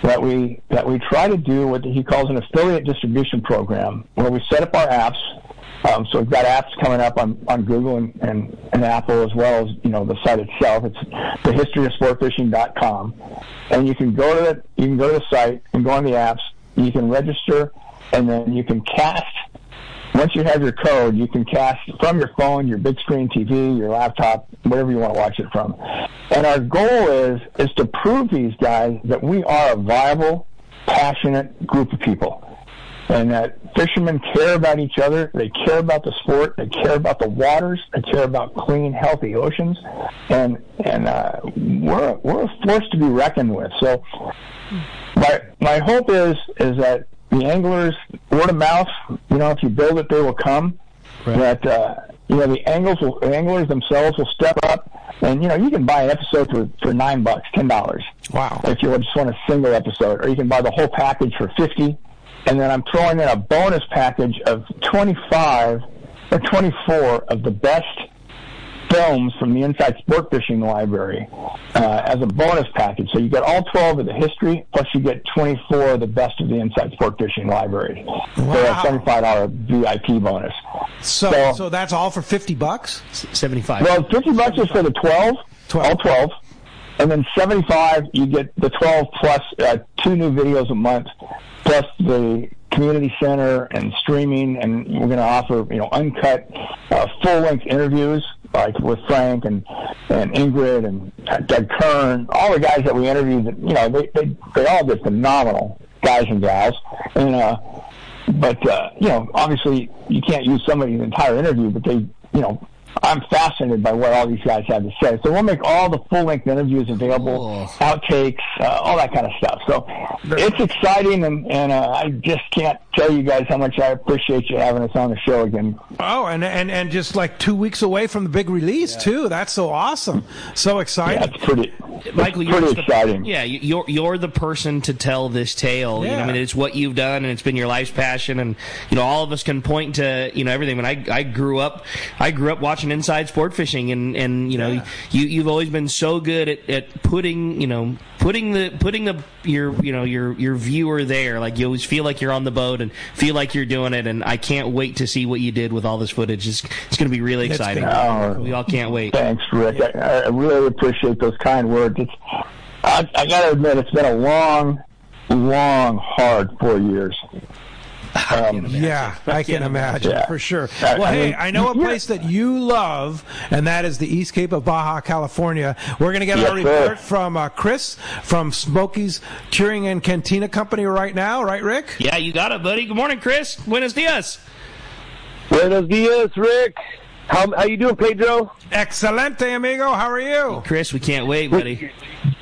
that we try to do what he calls an affiliate distribution program, where we set up our apps. So we've got apps coming up on Google and Apple, as well as the site itself. It's thehistoryofsportfishing.com, and you can go to the site and go on the apps. You can register, and then you can cast. Once you have your code, you can cast from your phone, your big screen TV, your laptop, whatever you want to watch it from. And our goal is to prove these guys that we are a viable, passionate group of people, and that fishermen care about each other, they care about the sport, they care about the waters, they care about clean, healthy oceans, and we're a force to be reckoned with. So my hope is that the anglers, word of mouth, if you build it, they will come. Right. That the anglers themselves will step up, and you can buy an episode for $9, $10. Wow! If you just want a single episode, or you can buy the whole package for $50, and then I'm throwing in a bonus package of 25 or 24 of the best films from the Inside Sport Fishing Library as a bonus package. So you get all 12 of the history, plus you get 24 of the best of the Inside Sport Fishing Library. Wow. So a $75 VIP bonus. So that's all for $50? 75. Well, $50 is for the 12, all 12. And then 75, you get the 12 plus 2 new videos a month, plus the community center and streaming, and we're going to offer, uncut, full-length interviews, like with Frank and Ingrid and Doug Kern, all the guys that we interviewed. That they all did phenomenal, guys and gals. And but obviously you can't use somebody's entire interview, but they, I'm fascinated by what all these guys have to say. So we'll make all the full-length interviews available, outtakes, all that kind of stuff. So it's exciting, and I just can't tell you guys how much I appreciate you having us on the show again. Oh, and just like 2 weeks away from the big release, too. That's so awesome. So exciting. Yeah, it's pretty, Michael, pretty exciting. You're the person to tell this tale. Yeah. It's what you've done, and it's been your life's passion, and all of us can point to everything. When I grew up watching Inside Sport Fishing, and you've always been so good at putting your viewer there. Like, you always feel like you're on the boat and feel like you're doing it, and I can't wait to see what you did with all this footage. It's going to be really exciting. We all can't wait. Thanks, Rick. I really appreciate those kind words. I got to admit, it's been a long, hard 4 years. I can imagine, for sure. Well, hey, I know a place that you love, and that is the East Cape of Baja California. We're going to get a report from Chris from Smokey's Curing and Cantina Company right now. Right, Rick? Yeah, you got it, buddy. Good morning, Chris. Buenos dias. Buenos dias, Rick. How you doing, Pedro? Excelente, amigo. How are you? Chris, we can't wait, buddy.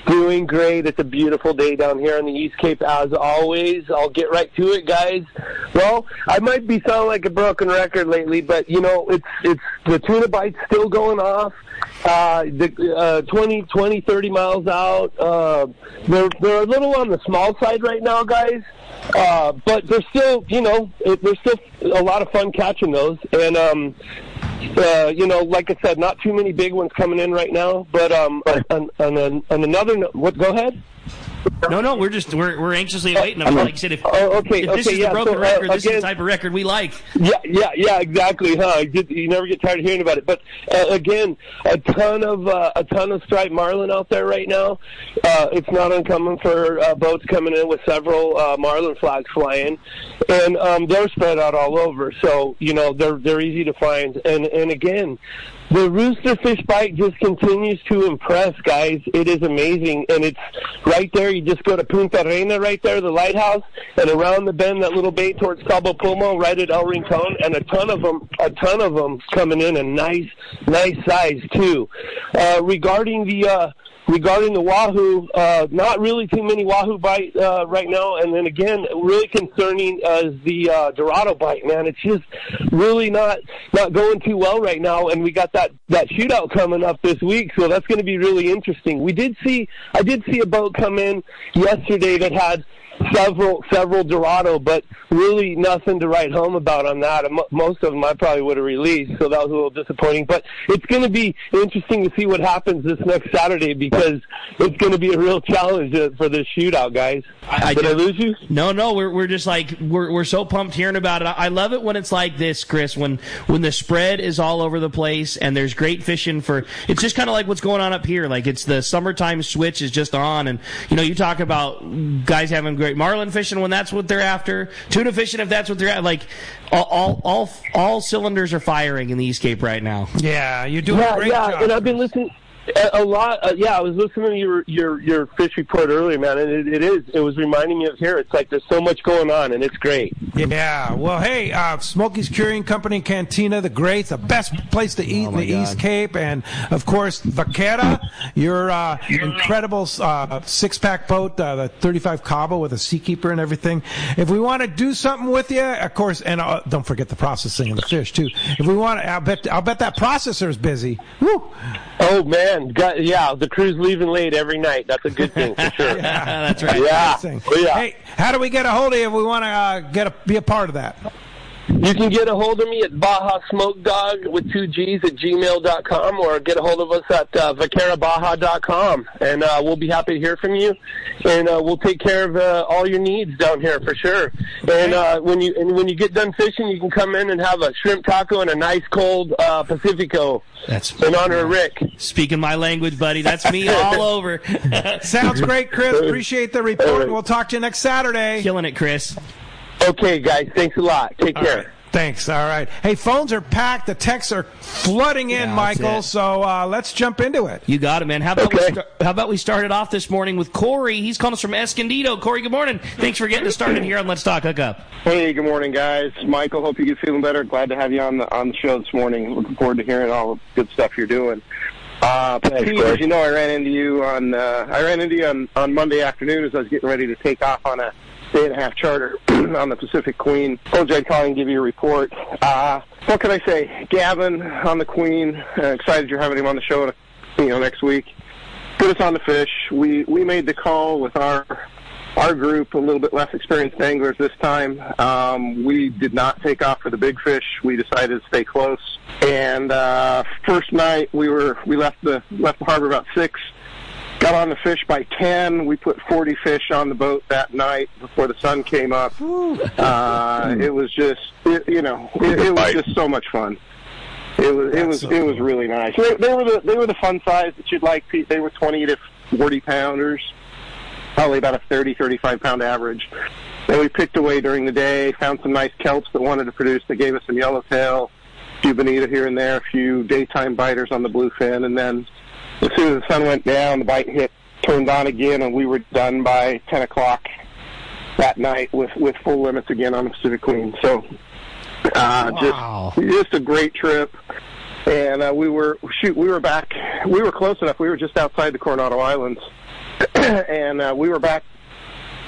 Doing great. It's a beautiful day down here on the East Cape, as always. I'll get right to it, guys. Well, I might be sounding like a broken record lately, but it's the tuna bite's still going off. The 20, 30 miles out. They're a little on the small side right now, guys. But they're still, there's still a lot of fun catching those. And like I said, not too many big ones coming in right now. But on another note, go ahead. No, we're anxiously waiting. Like I said, if this is the broken record, this is the type of record we like. Yeah, exactly. You never get tired of hearing about it. But again, a ton of striped marlin out there right now. It's not uncommon for boats coming in with several marlin flags flying, and they're spread out all over. So they're easy to find. And again, the roosterfish bite just continues to impress, guys. It is amazing, and it's right there. You just go to Punta Reina right there, the lighthouse, and around the bend, that little bay towards Cabo Pulmo, right at El Rincon, and a ton of them coming in, a nice size too. Regarding the wahoo, not really too many wahoo bite right now. And then again, really concerning is the Dorado bite, man. It's just really not going too well right now. And we got that shootout coming up this week, so that's going to be really interesting. I did see a boat come in yesterday that had several Dorado, but really nothing to write home about on that. Most of them I probably would have released, so that was a little disappointing. But it's going to be interesting to see what happens this next Saturday, because it's going to be a real challenge for this shootout, guys. Did I lose you? No, we're just like we're so pumped hearing about it. I love it when it's like this, Chris, when the spread is all over the place and there's great fishing for. It's just kind of like what's going on up here. Like, it's the summertime switch is just on, and you talk about guys having great marlin fishing when that's what they're after, tuna fishing if that's what they're at. Like, all cylinders are firing in the East Cape right now. Yeah, you're doing a great job. And I've been listening A lot. I was listening to your fish report earlier, man, and it was reminding me of here. It's like there's so much going on, and it's great. Yeah. Well, hey, Smokey's Curing Company Cantina, the great, the best place to eat in the East Cape, and of course Vaquera, your incredible 6-pack boat, the 35 Cabo with a seakeeper and everything. If we want to do something with you, of course, and don't forget the processing of the fish too. If we want, I'll bet that processor is busy. Woo. Oh man, the crew's leaving late every night. That's a good thing for sure. Yeah, that's right. Yeah. Hey, how do we get a hold of you if we want to be a part of that? You can get a hold of me at Baja Smoke Dog with 2 G's at gmail.com, or get a hold of us at vaquerabaja.com, and we'll be happy to hear from you, and we'll take care of all your needs down here for sure. And when you get done fishing, you can come in and have a shrimp taco and a nice cold Pacifico. That's in honor of Rick. Speaking my language, buddy. That's me all over. Sounds great, Chris. Appreciate the report. We'll talk to you next Saturday. Killing it, Chris. Okay, guys. Thanks a lot. Take care. Right. Thanks. All right. Hey, phones are packed. The texts are flooding in, Michael. So let's jump into it. You got it, man. How about we start it off this morning with Corey? He's calling us from Escondido. Corey, good morning. Thanks for getting us started here on Let's Talk Hookup. Hey, good morning, guys. Michael, hope you get feeling better. Glad to have you on the show this morning. Looking forward to hearing all the good stuff you're doing. Pete, as you know, I ran into you on Monday afternoon as I was getting ready to take off on a day-and-a-half charter on the Pacific Queen. Told you I'd call and give you a report. What can I say? Gavin on the Queen. Excited you're having him on the show next week. Put us on the fish. We made the call with our group, a little bit less experienced anglers this time. We did not take off for the big fish. We decided to stay close. And first night we left the harbor about 6. Got on the fish by 10. We put 40 fish on the boat that night before the sun came up. It was just, it was just so much fun. It was really nice. They were the fun size that you'd like, Pete. They were 20 to 40 pounders, probably about a 35 pound average. And we picked away during the day, found some nice kelps that wanted to produce. They gave us some yellowtail, a few bonita here and there, a few daytime biters on the bluefin, and then as soon as the sun went down, the bite turned on again, and we were done by 10 o'clock that night with full limits again on the Pacific Queen. So just a great trip. And we were back. We were close enough. We were just outside the Coronado Islands, and we were back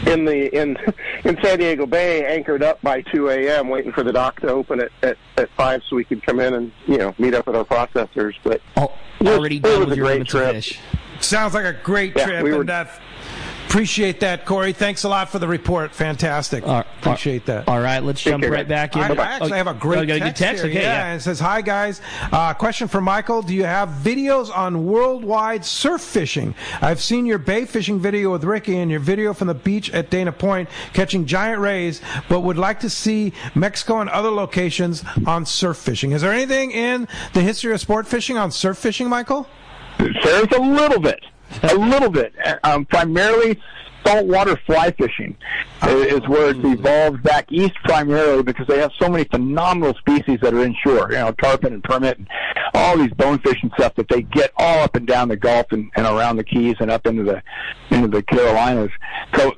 in San Diego Bay, anchored up by 2 a.m., waiting for the dock to open at 5 so we could come in and meet up with our processors. But already done with your limits of fish. Sounds like a great trip, and appreciate that, Corey. Thanks a lot for the report. Fantastic. Appreciate that. All right, let's jump right back in. I actually have a great text here. Okay, yeah, it says, "Hi guys, question for Michael. Do you have videos on worldwide surf fishing? I've seen your bay fishing video with Ricky and your video from the beach at Dana Point catching giant rays, but would like to see Mexico and other locations on surf fishing. Is there anything in the history of sport fishing on surf fishing, Michael?" There's a little bit. Primarily saltwater fly fishing is where it's evolved back east primarily because they have so many phenomenal species that are inshore, tarpon and permit and all these bonefish and stuff that they get all up and down the Gulf and around the Keys and up into the Carolinas. So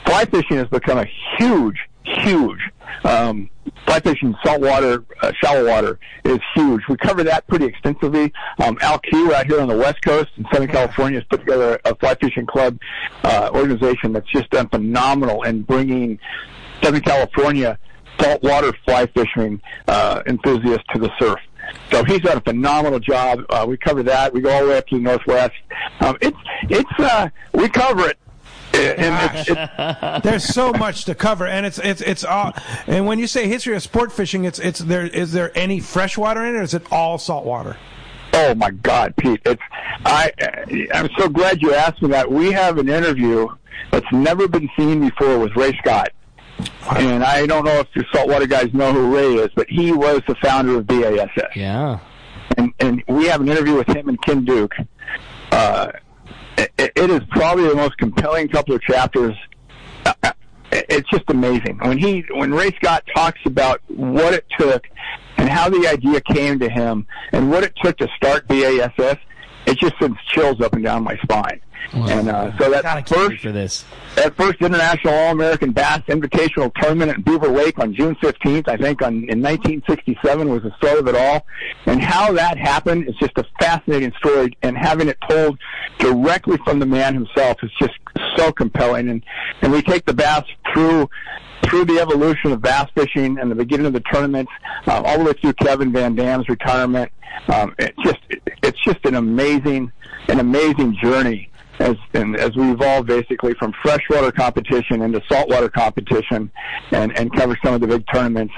fly fishing has become a huge fly fishing, saltwater, shallow water is huge. We cover that pretty extensively. Al Q out here on the West Coast in Southern California has put together a fly fishing club organization that's just done phenomenal in bringing Southern California saltwater fly fishing enthusiasts to the surf. So he's done a phenomenal job. We cover that. We go all the way up to the Northwest. We cover it. There's so much to cover, and it's all. And when you say history of sport fishing, is there any freshwater in it, or is it all saltwater? Oh my God, Pete! I'm so glad you asked me that. We have an interview that's never been seen before with Ray Scott, and I don't know if the saltwater guys know who Ray is, but he was the founder of BASS. Yeah, and we have an interview with him and Ken Duke. It is probably the most compelling couple of chapters. It's just amazing. When Ray Scott talks about what it took and how the idea came to him and what it took to start BASS, it just sends chills up and down my spine. Wow. And so that first International All-American Bass Invitational Tournament at Beaver Lake on June 15th, I think, in 1967 was the start of it all. And how that happened is just a fascinating story, and having it told directly from the man himself is just so compelling. And we take the bass through the evolution of bass fishing and the beginning of the tournaments, all the way through Kevin Van Dam's retirement. It's just an amazing journey as we evolve basically from freshwater competition into saltwater competition, and cover some of the big tournaments.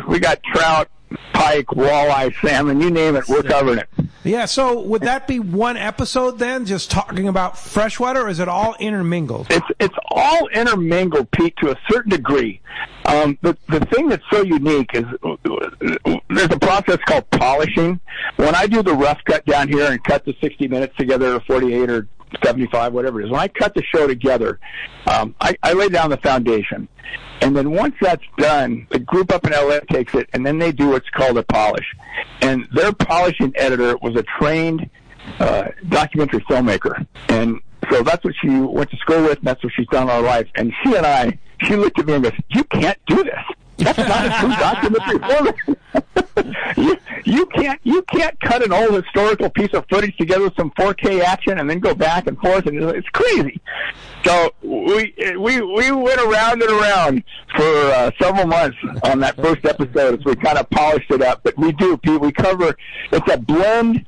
We got trout, pike, walleye, salmon, you name it, we're covering it. Yeah, so would that be one episode then, just talking about freshwater, or is it all intermingled? It's all intermingled, Pete, to a certain degree. The thing that's so unique is there's a process called polishing. When I do the rough cut down here and cut the 60 minutes together, or 48 or 75, whatever it is, when I cut the show together, I lay down the foundation. And then once that's done, the group up in LA takes it, and then they do what's called a polish. And their polishing editor was a trained documentary filmmaker. And so that's what she went to school with, and that's what she's done all her life. And she looked at me and goes, "You can't do this. That's not a true documentary filmmaker. You can't cut an old historical piece of footage together with some 4K action and then go back and forth, and it's crazy." So we went around and around for several months on that first episode as we kind of polished it up. But we do, Pete. We cover, it's a blend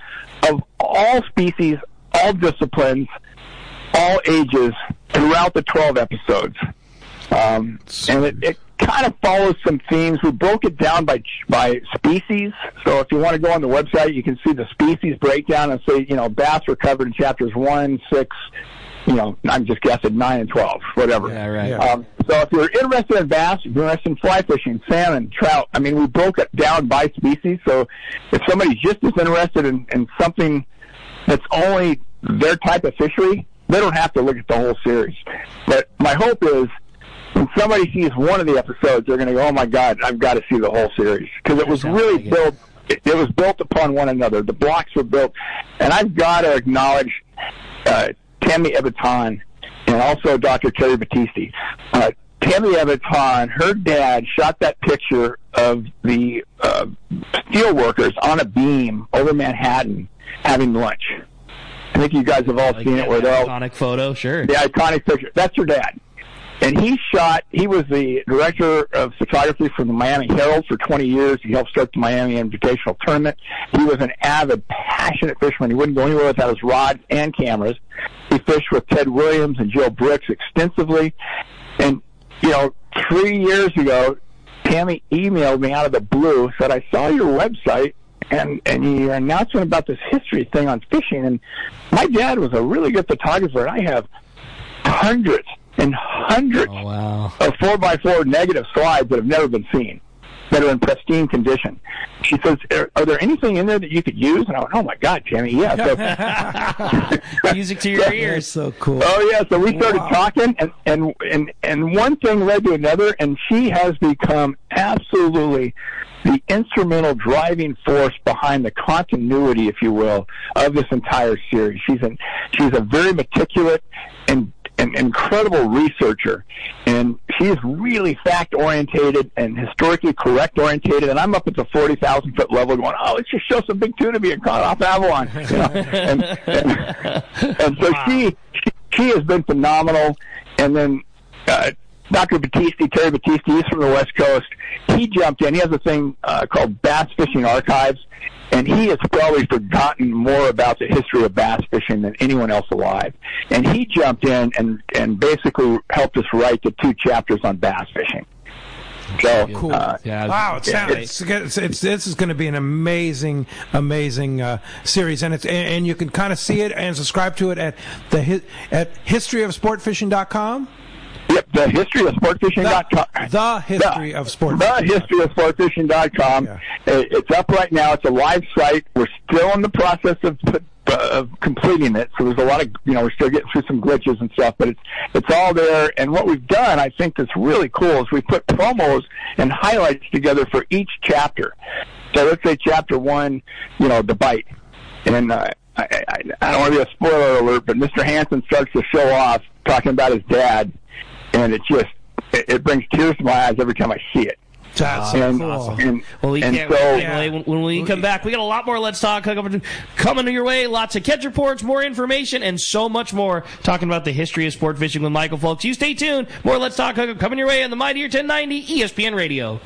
of all species, all disciplines, all ages throughout the 12 episodes. And it kind of follows some themes. We broke it down by species. So if you want to go on the website, you can see the species breakdown and say, bass were covered in chapters 1, 6, I'm just guessing 9 and 12, whatever. Yeah, right. Yeah. So if you're interested in bass, if you're interested in fly fishing, salmon, trout, we broke it down by species. So if somebody's just as interested in something that's only their type of fishery, they don't have to look at the whole series. But my hope is, when somebody sees one of the episodes, they're going to go, "Oh my God, I've got to see the whole series," because it was really built. It was built upon one another. The blocks were built, and I've got to acknowledge Tammy Ebaton and also Dr. Terry Battisti. Tammy Ebaton, her dad shot that picture of the steel workers on a beam over Manhattan having lunch. I think you guys have all seen it. Where they're iconic photo, sure. The iconic picture. That's her dad. And he was the director of photography for the Miami Herald for 20 years. He helped start the Miami Invitational Tournament. He was an avid, passionate fisherman. He wouldn't go anywhere without his rods and cameras. He fished with Ted Williams and Joe Brooks extensively. And, 3 years ago, Tammy emailed me out of the blue, said, "I saw your website and your announcement about this history thing on fishing. And my dad was a really good photographer, and I have hundreds and hundreds of 4x4 negative slides that have never been seen, that are in pristine condition." She says, "Are there anything in there that you could use?" And I went, "Oh my God, Tammy, yeah." So, music to your ears. So cool. Oh yeah. So we started talking, and one thing led to another, and she has become absolutely the instrumental driving force behind the continuity, if you will, of this entire series. She's a very meticulous and an incredible researcher, and she's really fact-orientated and historically correct-orientated, and I'm up at the 40,000-foot level going, "Oh, let's just show some big tuna being caught off Avalon." And so she has been phenomenal. And then Dr. Battisti, Terry Battisti, he's from the West Coast. He jumped in. He has a thing called Bass Fishing Archives, and he has probably forgotten more about the history of bass fishing than anyone else alive. And he jumped in and basically helped us write the 2 chapters on bass fishing. So, cool. Wow, this is going to be an amazing series, and you can kind of see it and subscribe to it at historyofsportfishing.com. Yep, the history of sportfishing.com. The history of sportfishing. The history of sportfishing.com. Yeah. It's up right now. It's a live site. We're still in the process of completing it. So there's a lot of, we're still getting through some glitches and stuff, but it's all there. And what we've done, I think that's really cool, is we put promos and highlights together for each chapter. So let's say chapter 1, the bite. And I don't want to be a spoiler alert, but Mr. Hansen starts to show off talking about his dad, and it brings tears to my eyes every time I see it. That's awesome. Well, we can't wait. When we come back, we got a lot more Let's Talk Hookup coming your way. Lots of catch reports, more information, and so much more. Talking about the history of sport fishing with Michael Fowlkes. You stay tuned. More Let's Talk Hookup coming your way on the Mightier 1090 ESPN Radio.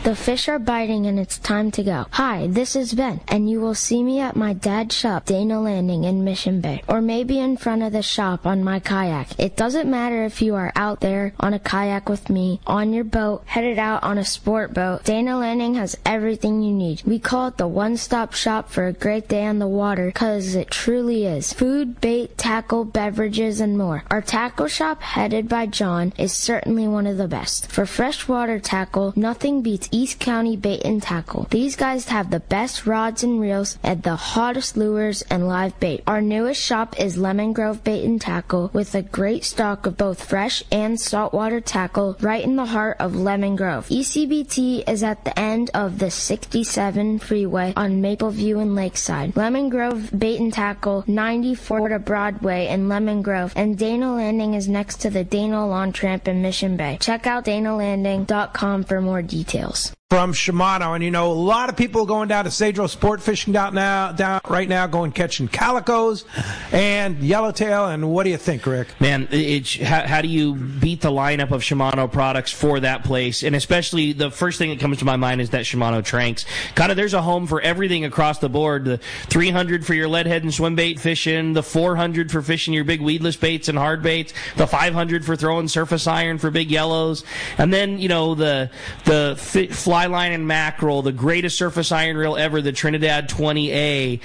The fish are biting and it's time to go. Hi, this is Ben, and you will see me at my dad's shop, Dana Landing in Mission Bay, or maybe in front of the shop on my kayak. It doesn't matter if you are out there on a kayak with me, on your boat, headed out on a sport boat. Dana Landing has everything you need. We call it the one-stop shop for a great day on the water, because it truly is. Food, bait, tackle, beverages, and more. Our tackle shop, headed by John, is certainly one of the best. For freshwater tackle, nothing beats East County Bait and Tackle. These guys have the best rods and reels and the hottest lures and live bait. Our newest shop is Lemon Grove Bait and Tackle, with a great stock of both fresh and saltwater tackle right in the heart of Lemon Grove. ECBT is at the end of the 67 freeway on Mapleview and Lakeside. Lemon Grove Bait and Tackle, 94 to Broadway in Lemon Grove, and Dana Landing is next to the Dana Lawn Tramp in Mission Bay. Check out DanaLanding.com for more details. From Shimano, and a lot of people going down to Cedro Sport Fishing down right now, going catching calicos and yellowtail. And what do you think, Rick? Man, how do you beat the lineup of Shimano products for that place? And especially the first thing that comes to my mind is that Shimano Tranks. Kind of, there's a home for everything across the board. The 300 for your lead head and swim bait fishing, the 400 for fishing your big weedless baits and hard baits, the 500 for throwing surface iron for big yellows, and then the fly line and mackerel, the greatest surface iron reel ever, the Trinidad 20A,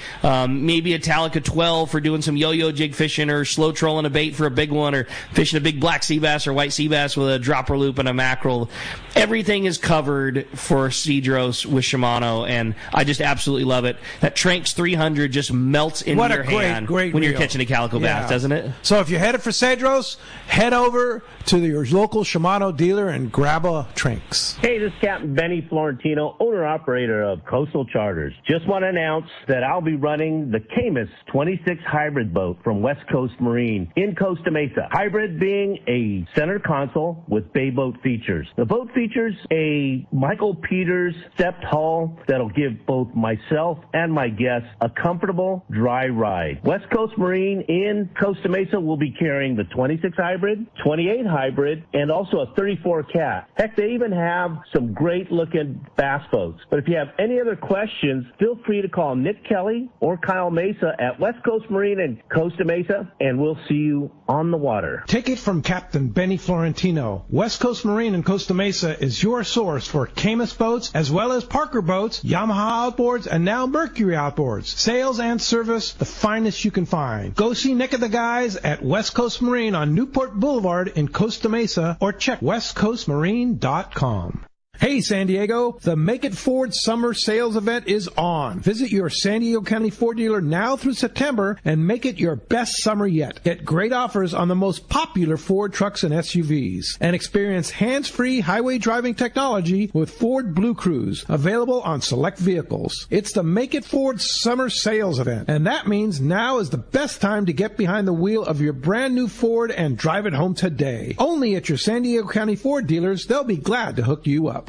maybe a Talica 12 for doing some yo-yo jig fishing or slow trolling a bait for a big one, or fishing a big black sea bass or white sea bass with a dropper loop and a mackerel. Everything is covered for Cedros with Shimano, and I just absolutely love it. That Tranks 300 just melts into your hand when you're catching a calico bass, doesn't it? So if you're headed for Cedros, head over to your local Shimano dealer and grab a Tranks. Hey, this is Captain Benny Florentino, owner-operator of Coastal Charters. Just want to announce that I'll be running the Camus 26 hybrid boat from West Coast Marine in Costa Mesa. Hybrid being a center console with bay boat features. The boat features a Michael Peters stepped hull that'll give both myself and my guests a comfortable, dry ride. West Coast Marine in Costa Mesa will be carrying the 26 hybrid, 28 hybrid, and also a 34 cat. Heck, they even have some great-looking bass boats. But if you have any other questions, feel free to call Nick Kelly or Kyle Mesa at West Coast Marine in Costa Mesa, and we'll see you on the water. Take it from Captain Benny Florentino. West Coast Marine in Costa Mesa is your source for Camus boats, as well as Parker boats, Yamaha outboards, and now Mercury outboards. Sales and service, the finest you can find. Go see Nick and the guys at West Coast Marine on Newport Boulevard in Costa Mesa, or check westcoastmarine.com. Hey, San Diego, the Make It Ford Summer Sales Event is on. Visit your San Diego County Ford dealer now through September and make it your best summer yet. Get great offers on the most popular Ford trucks and SUVs. And experience hands-free highway driving technology with Ford Blue Cruise, available on select vehicles. It's the Make It Ford Summer Sales Event, and that means now is the best time to get behind the wheel of your brand new Ford and drive it home today. Only at your San Diego County Ford dealers. They'll be glad to hook you up.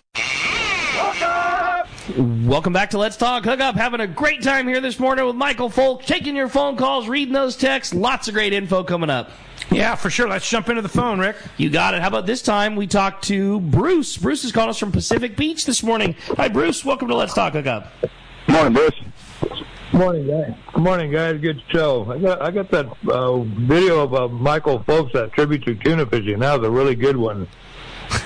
Welcome back to Let's Talk Hookup. Having a great time here this morning with Michael Fowlkes, taking your phone calls, reading those texts. Lots of great info coming up. Yeah, for sure. Let's jump into the phone, Rick. You got it. How about this time we talk to Bruce? Bruce is calling us from Pacific Beach this morning. Hi, Bruce. Welcome to Let's Talk Hookup. Good morning, Bruce. Morning, guys. Good morning, guys. Good show. I got that video of Michael Fowlkes, that tribute to tuna fishing. That was a really good one.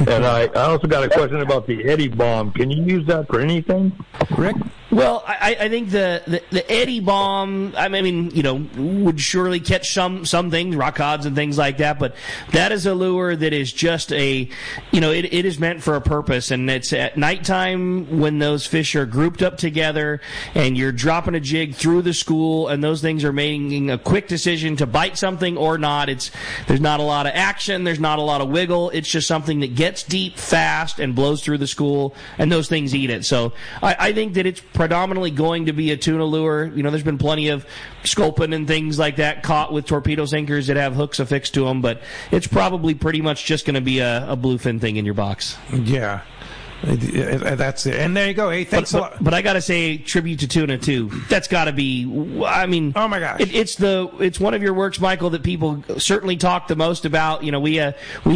And I also got a question about the Eddy bomb. Can you use that for anything? Rick? Well, I think the Eddie bomb, I mean, would surely catch some things, rock odds and things like that, but that is a lure that is just it is meant for a purpose, and it's at nighttime when those fish are grouped up together and you're dropping a jig through the school and those things are making a quick decision to bite something or not. There's not a lot of action, there's not a lot of wiggle, it's just something that gets deep fast and blows through the school, and those things eat it. So I think that it's predominantly going to be a tuna lure. There's been plenty of sculpin and things like that caught with torpedo sinkers that have hooks affixed to them, but it's probably pretty much just going to be a bluefin thing in your box. Yeah. That's it. And there you go. Hey, thanks a lot. But I got to say, tribute to tuna too. That's got to be. I mean, oh my gosh, it's one of your works, Michael, that people certainly talk the most about. We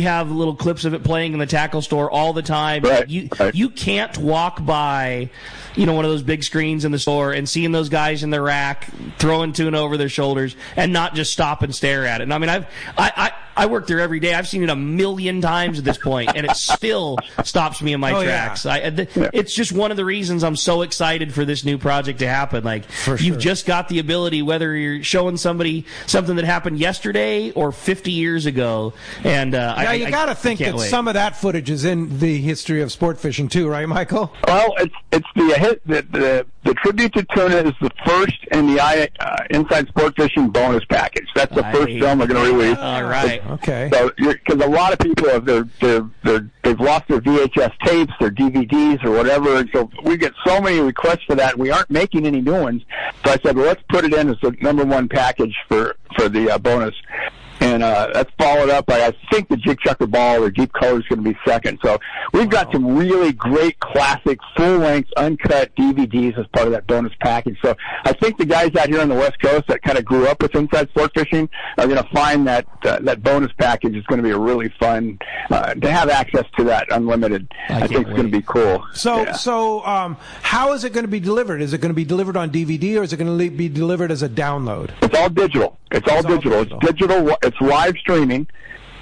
have little clips of it playing in the tackle store all the time. Right. You can't walk by, one of those big screens in the store and seeing those guys in the rack throwing tuna over their shoulders and not just stop and stare at it. And I mean, I work there every day. I've seen it a million times at this point, and it still stops me in my tracks. It's just one of the reasons I'm so excited for this new project to happen. Like, you've just got the ability, whether you're showing somebody something that happened yesterday or 50 years ago. And you got to think that some of that footage is in the history of sport fishing too, right, Michael? Well, it's the tribute to tuna is the first in the Inside Sport Fishing bonus package. That's the first film they're going to release. All right. Okay. So, because a lot of people they've lost their VHS tapes, their DVDs, or whatever, and so we get so many requests for that. We aren't making any new ones, so I said, well, let's put it in as the #1 package for the bonus. And that's followed up by, I think, the Jig Chucker Ball or Deep Color is going to be second. So we've got some really great classic, full-length, uncut DVDs as part of that bonus package. So I think the guys out here on the West Coast that kind of grew up with Inside Sport Fishing are going to find that that bonus package is going to be a really fun to have access to that unlimited. I think it's going to be cool. So how is it going to be delivered? Is it going to be delivered on DVD, or is it going to be delivered as a download? It's all digital. It's all digital. It's digital. It's live streaming.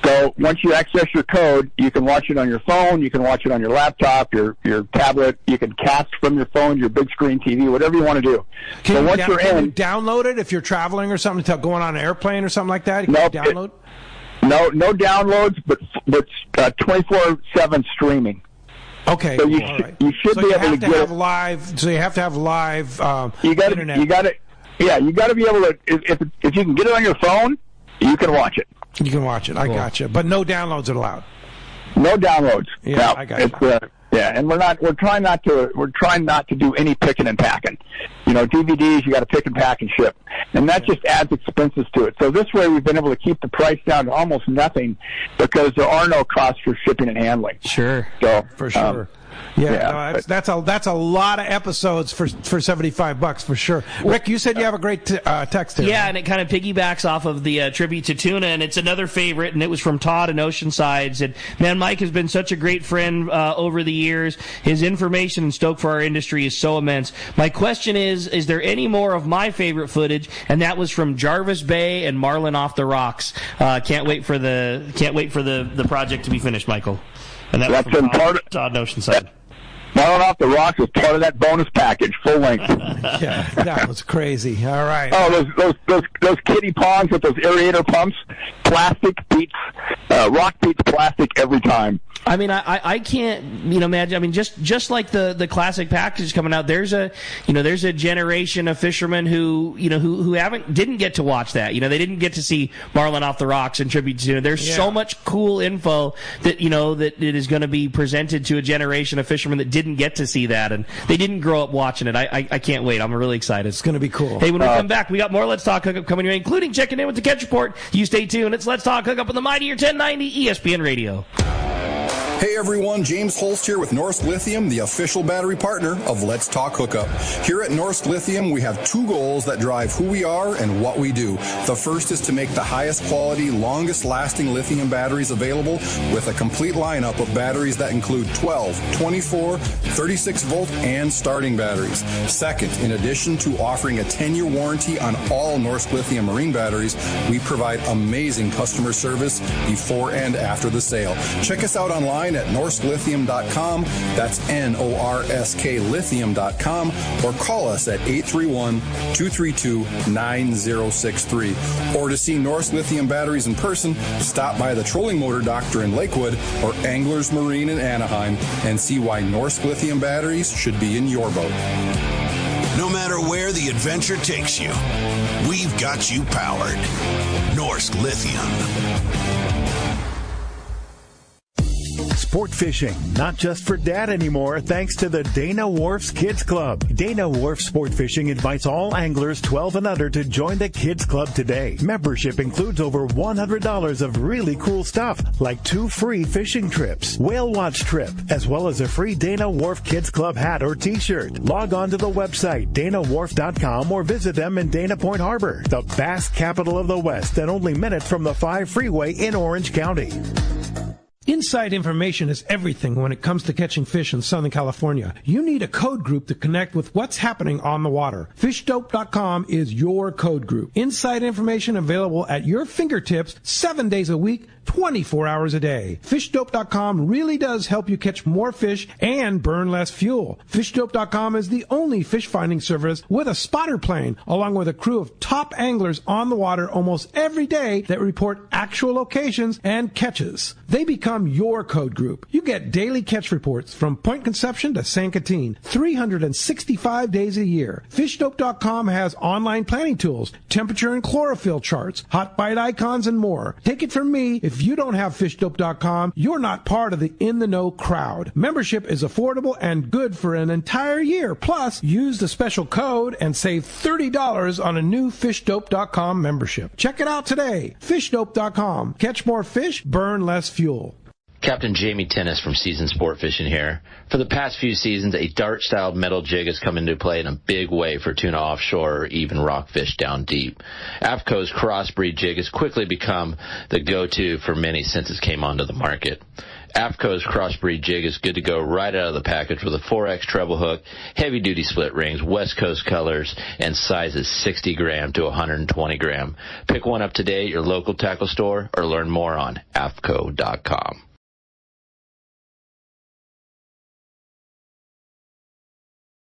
So once you access your code, you can watch it on your phone, you can watch it on your laptop, your tablet, you can cast from your phone, your big screen TV, whatever you want to do. Can you download it if you're traveling or something, going on an airplane or something like that? No downloads, but 24/7 streaming. Okay. So you should be able to get it live. So you have to have live internet. You got to be able to. If you can get it on your phone, you can watch it. You can watch it. I gotcha. But no downloads are allowed. No downloads. Yeah, no, I gotcha. And we're trying not to do any picking and packing. DVDs, you got to pick and pack and ship, and that just adds expenses to it. So this way, we've been able to keep the price down to almost nothing because there are no costs for shipping and handling. Sure. So for sure. That's a lot of episodes for $75 for sure. Rick, you said you have a great text here. Yeah, and it kind of piggybacks off of the tribute to tuna, and it's another favorite, and it was from Todd in Oceansides. And man, Mike has been such a great friend over the years. His information and stoke for our industry is so immense. My question is there any more of my favorite footage? And that was from Jarvis Bay and Marlin off the rocks. Can't wait for the project to be finished, Michael. And that's from Todd in Oceanside. Marlin off the rocks was part of that bonus package, full length. Yeah, that was crazy. All right. Oh, those kiddie ponds with those aerator pumps, plastic beats, rock beats plastic every time. I mean, I can't imagine. I mean, just like the classic package coming out, there's a generation of fishermen who didn't get to watch that. They didn't get to see Marlin off the rocks and tribute to. There's so much cool info that that it is going to be presented to a generation of fishermen that didn't get to see that, and they didn't grow up watching it. I can't wait. I'm really excited. It's going to be cool. Hey, when we come back, we got more Let's Talk Hookup coming your way, including checking in with the Catch Report. You stay tuned. It's Let's Talk Hookup on the Mightier 1090 ESPN Radio. Hey everyone, James Holst here with Norsk Lithium, the official battery partner of Let's Talk Hookup. Here at Norsk Lithium, we have two goals that drive who we are and what we do. The first is to make the highest quality, longest lasting lithium batteries available with a complete lineup of batteries that include 12, 24, 36 volt, and starting batteries. Second, in addition to offering a 10-year warranty on all Norsk Lithium marine batteries, we provide amazing customer service before and after the sale. Check us out online online at norsklithium.com. That's Norsk lithium.com, or call us at 831-232-9063. Or to see Norsk Lithium batteries in person, stop by the Trolling Motor Doctor in Lakewood or Anglers Marine in Anaheim and see why Norsk Lithium batteries should be in your boat. No matter where the adventure takes you, we've got you powered. Norsk Lithium. Sport fishing, not just for dad anymore, thanks to the Dana Wharf's Kids Club. Dana Wharf Sport Fishing invites all anglers 12 and under to join the Kids Club today. Membership includes over $100 of really cool stuff, like 2 free fishing trips, whale watch trip, as well as a free Dana Wharf Kids Club hat or t-shirt. Log on to the website, danawharf.com, or visit them in Dana Point Harbor, the bass capital of the West, and only minutes from the 5 freeway in Orange County. Inside information is everything when it comes to catching fish in Southern California. You need a code group to connect with what's happening on the water. FishDope.com is your code group. Inside information available at your fingertips 7 days a week, 24 hours a day. FishDope.com really does help you catch more fish and burn less fuel. FishDope.com is the only fish finding service with a spotter plane, along with a crew of top anglers on the water almost every day that report actual locations and catches. They become your code group. You get daily catch reports from Point Conception to San Catine, 365 days a year. FishDope.com has online planning tools, temperature and chlorophyll charts, hot bite icons, and more. Take it from me, if you don't have FishDope.com, you're not part of the in-the-know crowd. Membership is affordable and good for an entire year. Plus, use the special code and save $30 on a new FishDope.com membership. Check it out today. FishDope.com. Catch more fish, burn less fuel. Captain Jamie Tennis from Seasoned Sport Fishing here. For the past few seasons, a dart-styled metal jig has come into play in a big way for tuna offshore or even rockfish down deep. AFCO's crossbreed jig has quickly become the go-to for many since it came onto the market. AFCO's crossbreed jig is good to go right out of the package with a 4X treble hook, heavy-duty split rings, West Coast colors, and sizes 60 gram to 120 gram. Pick one up today at your local tackle store or learn more on AFCO.com.